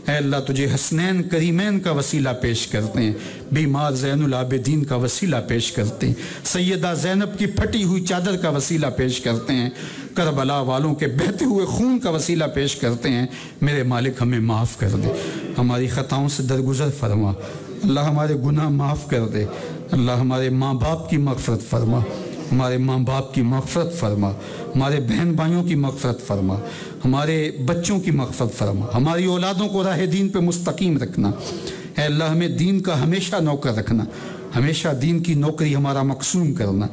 اے اللہ تجھے حسنین کریمین کا وسیلہ پیش کرتے ہیں. بیمار زین العابدین کا وسیلہ پیش کرتے ہیں. سیدہ زینب کی پھٹی ہوئی چادر کا وسیلہ پیش کرتے ہیں. کربلا والوں کے بہتے ہوئے خون کا وسیلہ پیش کرتے ہیں. میرے مالک ہمیں معاف کر دے. ہماری خطاؤں سے درگزر فرما. اللہ ہمارے گناہ معاف کر دے. اللہ ہمارے ماں باپ کی مغفرت فرما. ہمارے ماں باپ کی مغفرت فرما. ہمارے بہن بھائیوں کی مغفرت فرما. ہمارے بچوں کی مغفرت فرما. ہماری اولادوں کو راہ دین پہ مستقیم رکھنا. اے اللہ ہمیں دین کا ہمیشہ نوکر رکھنا. ہمیشہ دین کی نوکری ہمارا مقسوم کرنا.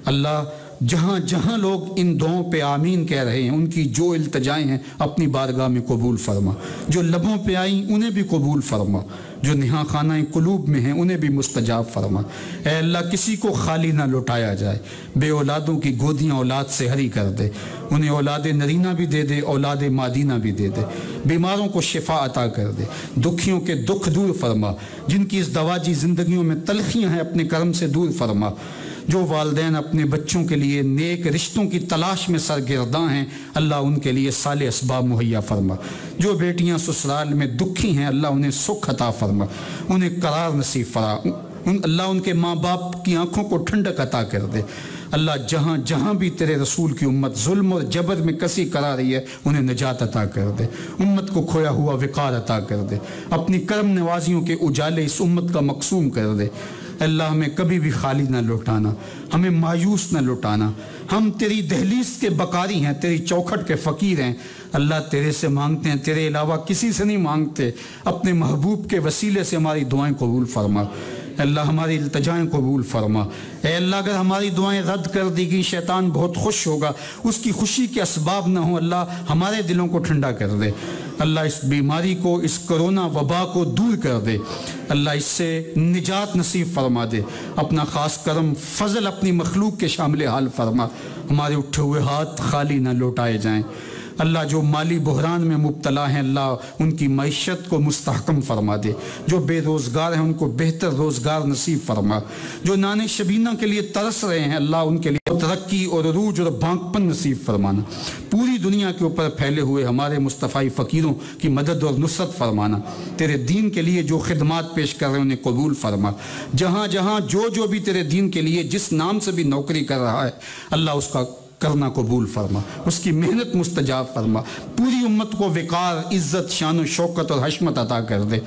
اللہ جہاں جہاں لوگ ان دعاؤں پہ آمین کہہ رہے ہیں، ان کی جو التجائیں ہیں اپنی بارگاہ میں قبول فرما. جو لبوں پہ آئیں انہیں بھی قبول فرما. جو نہا خانہ قلوب میں ہیں انہیں بھی مستجاب فرما. اے اللہ کسی کو خالی نہ لوٹایا جائے. بے اولادوں کی گودیاں اولاد سے ہری کر دے. انہیں اولاد نرینہ بھی دے دے، اولاد مادینہ بھی دے دے. بیماروں کو شفا عطا کر دے. دکھیوں کے دکھ دور فرما. جن کی اس دواجی زندگیوں میں تلخیاں ہیں اپنے کرم سے دور فرما. جو والدین اپنے بچوں کے لیے نیک رشتوں کی تلاش میں سرگرداں ہیں اللہ ان کے لیے صالح اسباب مہیا فرما۔ جو بیٹیاں سسرال میں دکھی ہیں اللہ انہیں سکھ عطا فرما، انہیں قرار نصیب فرما۔ اللہ ان کے ماں باپ کی آنکھوں کو ٹھنڈک عطا کر دے۔ اللہ جہاں جہاں بھی تیرے رسول کی امت ظلم اور جبر میں کسی کرا رہی ہے انہیں نجات عطا کر دے، امت کو کھویا ہوا وقار عطا کر دے، اپنی کرم نوازیوں کے اجالے اس امت کا مقسوم کر دے۔ اللہ ہمیں کبھی بھی خالی نہ لوٹانا، ہمیں مایوس نہ لوٹانا۔ ہم تیری دہلیز کے بکاری ہیں، تیری چوکھٹ کے فقیر ہیں۔ اللہ تیرے سے مانگتے ہیں، تیرے علاوہ کسی سے نہیں مانگتے۔ اپنے محبوب کے وسیلے سے ہماری دعائیں قبول فرما۔ اللہ ہماری التجائیں قبول فرما۔ اے اللہ اگر ہماری دعائیں رد کر دی گئی شیطان بہت خوش ہوگا، اس کی خوشی کے اسباب نہ ہوں، اللہ ہمارے دلوں کو ٹھنڈا کر دے۔ اللہ اس بیماری کو، اس کرونا وبا کو دور کر دے۔ اللہ اس سے نجات نصیب فرما دے۔ اپنا خاص کرم فضل اپنی مخلوق کے شامل حال فرما۔ ہمارے اٹھے ہوئے ہاتھ خالی نہ لوٹائے جائیں۔ اللہ جو مالی بحران میں مبتلا ہیں اللہ ان کی معیشت کو مستحکم فرما دے۔ جو بے روزگار ہیں ان کو بہتر روزگار نصیب فرما۔ جو نان شبینہ کے لیے ترس رہے ہیں اللہ ان کے لیے ترقی اور عروج اور بھانکپن نصیب فرمانا۔ پوری دنیا کے اوپر پھیلے ہوئے ہمارے مصطفی فقیروں کی مدد اور نصرت فرمانا۔ تیرے دین کے لیے جو خدمات پیش کر رہے ہیں انہیں قبول فرما۔ جہاں جہاں جو بھی تیرے دین کے لیے جس نام سے بھی نوکری کر رہا ہے اللہ اس کا کرنا قبول فرما، اس کی محنت مستجاب فرما۔ پوری امت کو وقار، عزت، شان و شوکت اور حشمت عطا کر دے۔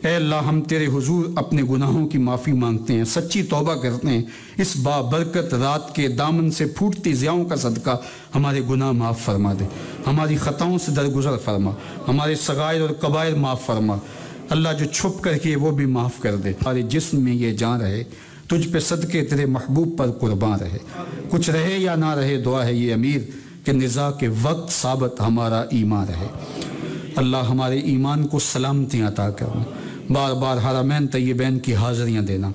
اے اللہ ہم تیرے حضور اپنے گناہوں کی معافی مانگتے ہیں، سچی توبہ کرتے ہیں۔ اس بابرکت رات کے دامن سے پھوٹتی ضیاؤں کا صدقہ ہمارے گناہ معاف فرما دے، ہماری خطاؤں سے درگزر فرما، ہمارے صغائر اور کبائر معاف فرما۔ اللہ جو چھپ کر کے وہ بھی معاف کر دے۔ ہمارے جسم میں یہ جان رہے، تجھ پہ صدقے تیرے محبوب پر قربان رہے۔ کچھ رہے یا نہ رہے دعا ہے یہ امیر کہ نزاع کے وقت ثابت ہمارا ایمان رہے۔ اللہ ہمارے ایمان کو سلامتی عطا کرنا، بار بار حرمین طیبین کی حاضریاں دینا۔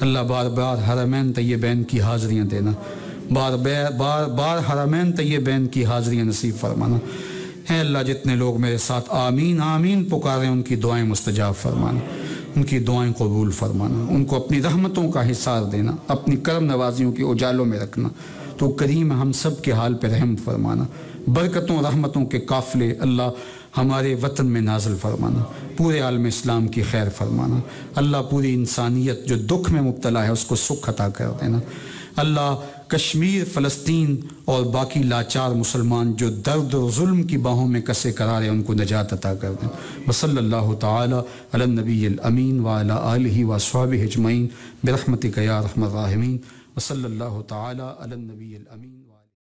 اللہ بار بار حرمین طیبین کی حاضریاں دینا، بار حرمین طیبین کی حاضریاں نصیب فرمانا۔ اے اللہ جتنے لوگ میرے ساتھ آمین آمین پکارے ان کی دعائیں مستجاب فرمانا، ان کی دعائیں قبول فرمانا، ان کو اپنی رحمتوں کا حصار دینا، اپنی کرم نوازیوں کے اجالوں میں رکھنا۔ تو کریم ہم سب کے حال پہ رحم فرمانا، برکتوں رحمتوں کے قافلے اللہ ہمارے وطن میں نازل فرمانا، پورے عالم اسلام کی خیر فرمانا۔ اللہ پوری انسانیت جو دکھ میں مبتلا ہے اس کو سکھ عطا کر دینا۔ اللہ کشمیر، فلسطین اور باقی لاچار مسلمان جو درد و ظلم کی باہوں میں کسے قرار ہیں ان کو نجات عطا کر دیں۔ وصلی اللہ تعالی علی النبی الامین وعلی آلہ واصحابہ اجمعین برحمتک یا ارحم الراحمین۔ وصلی اللہ تعالی علی النبی الامین۔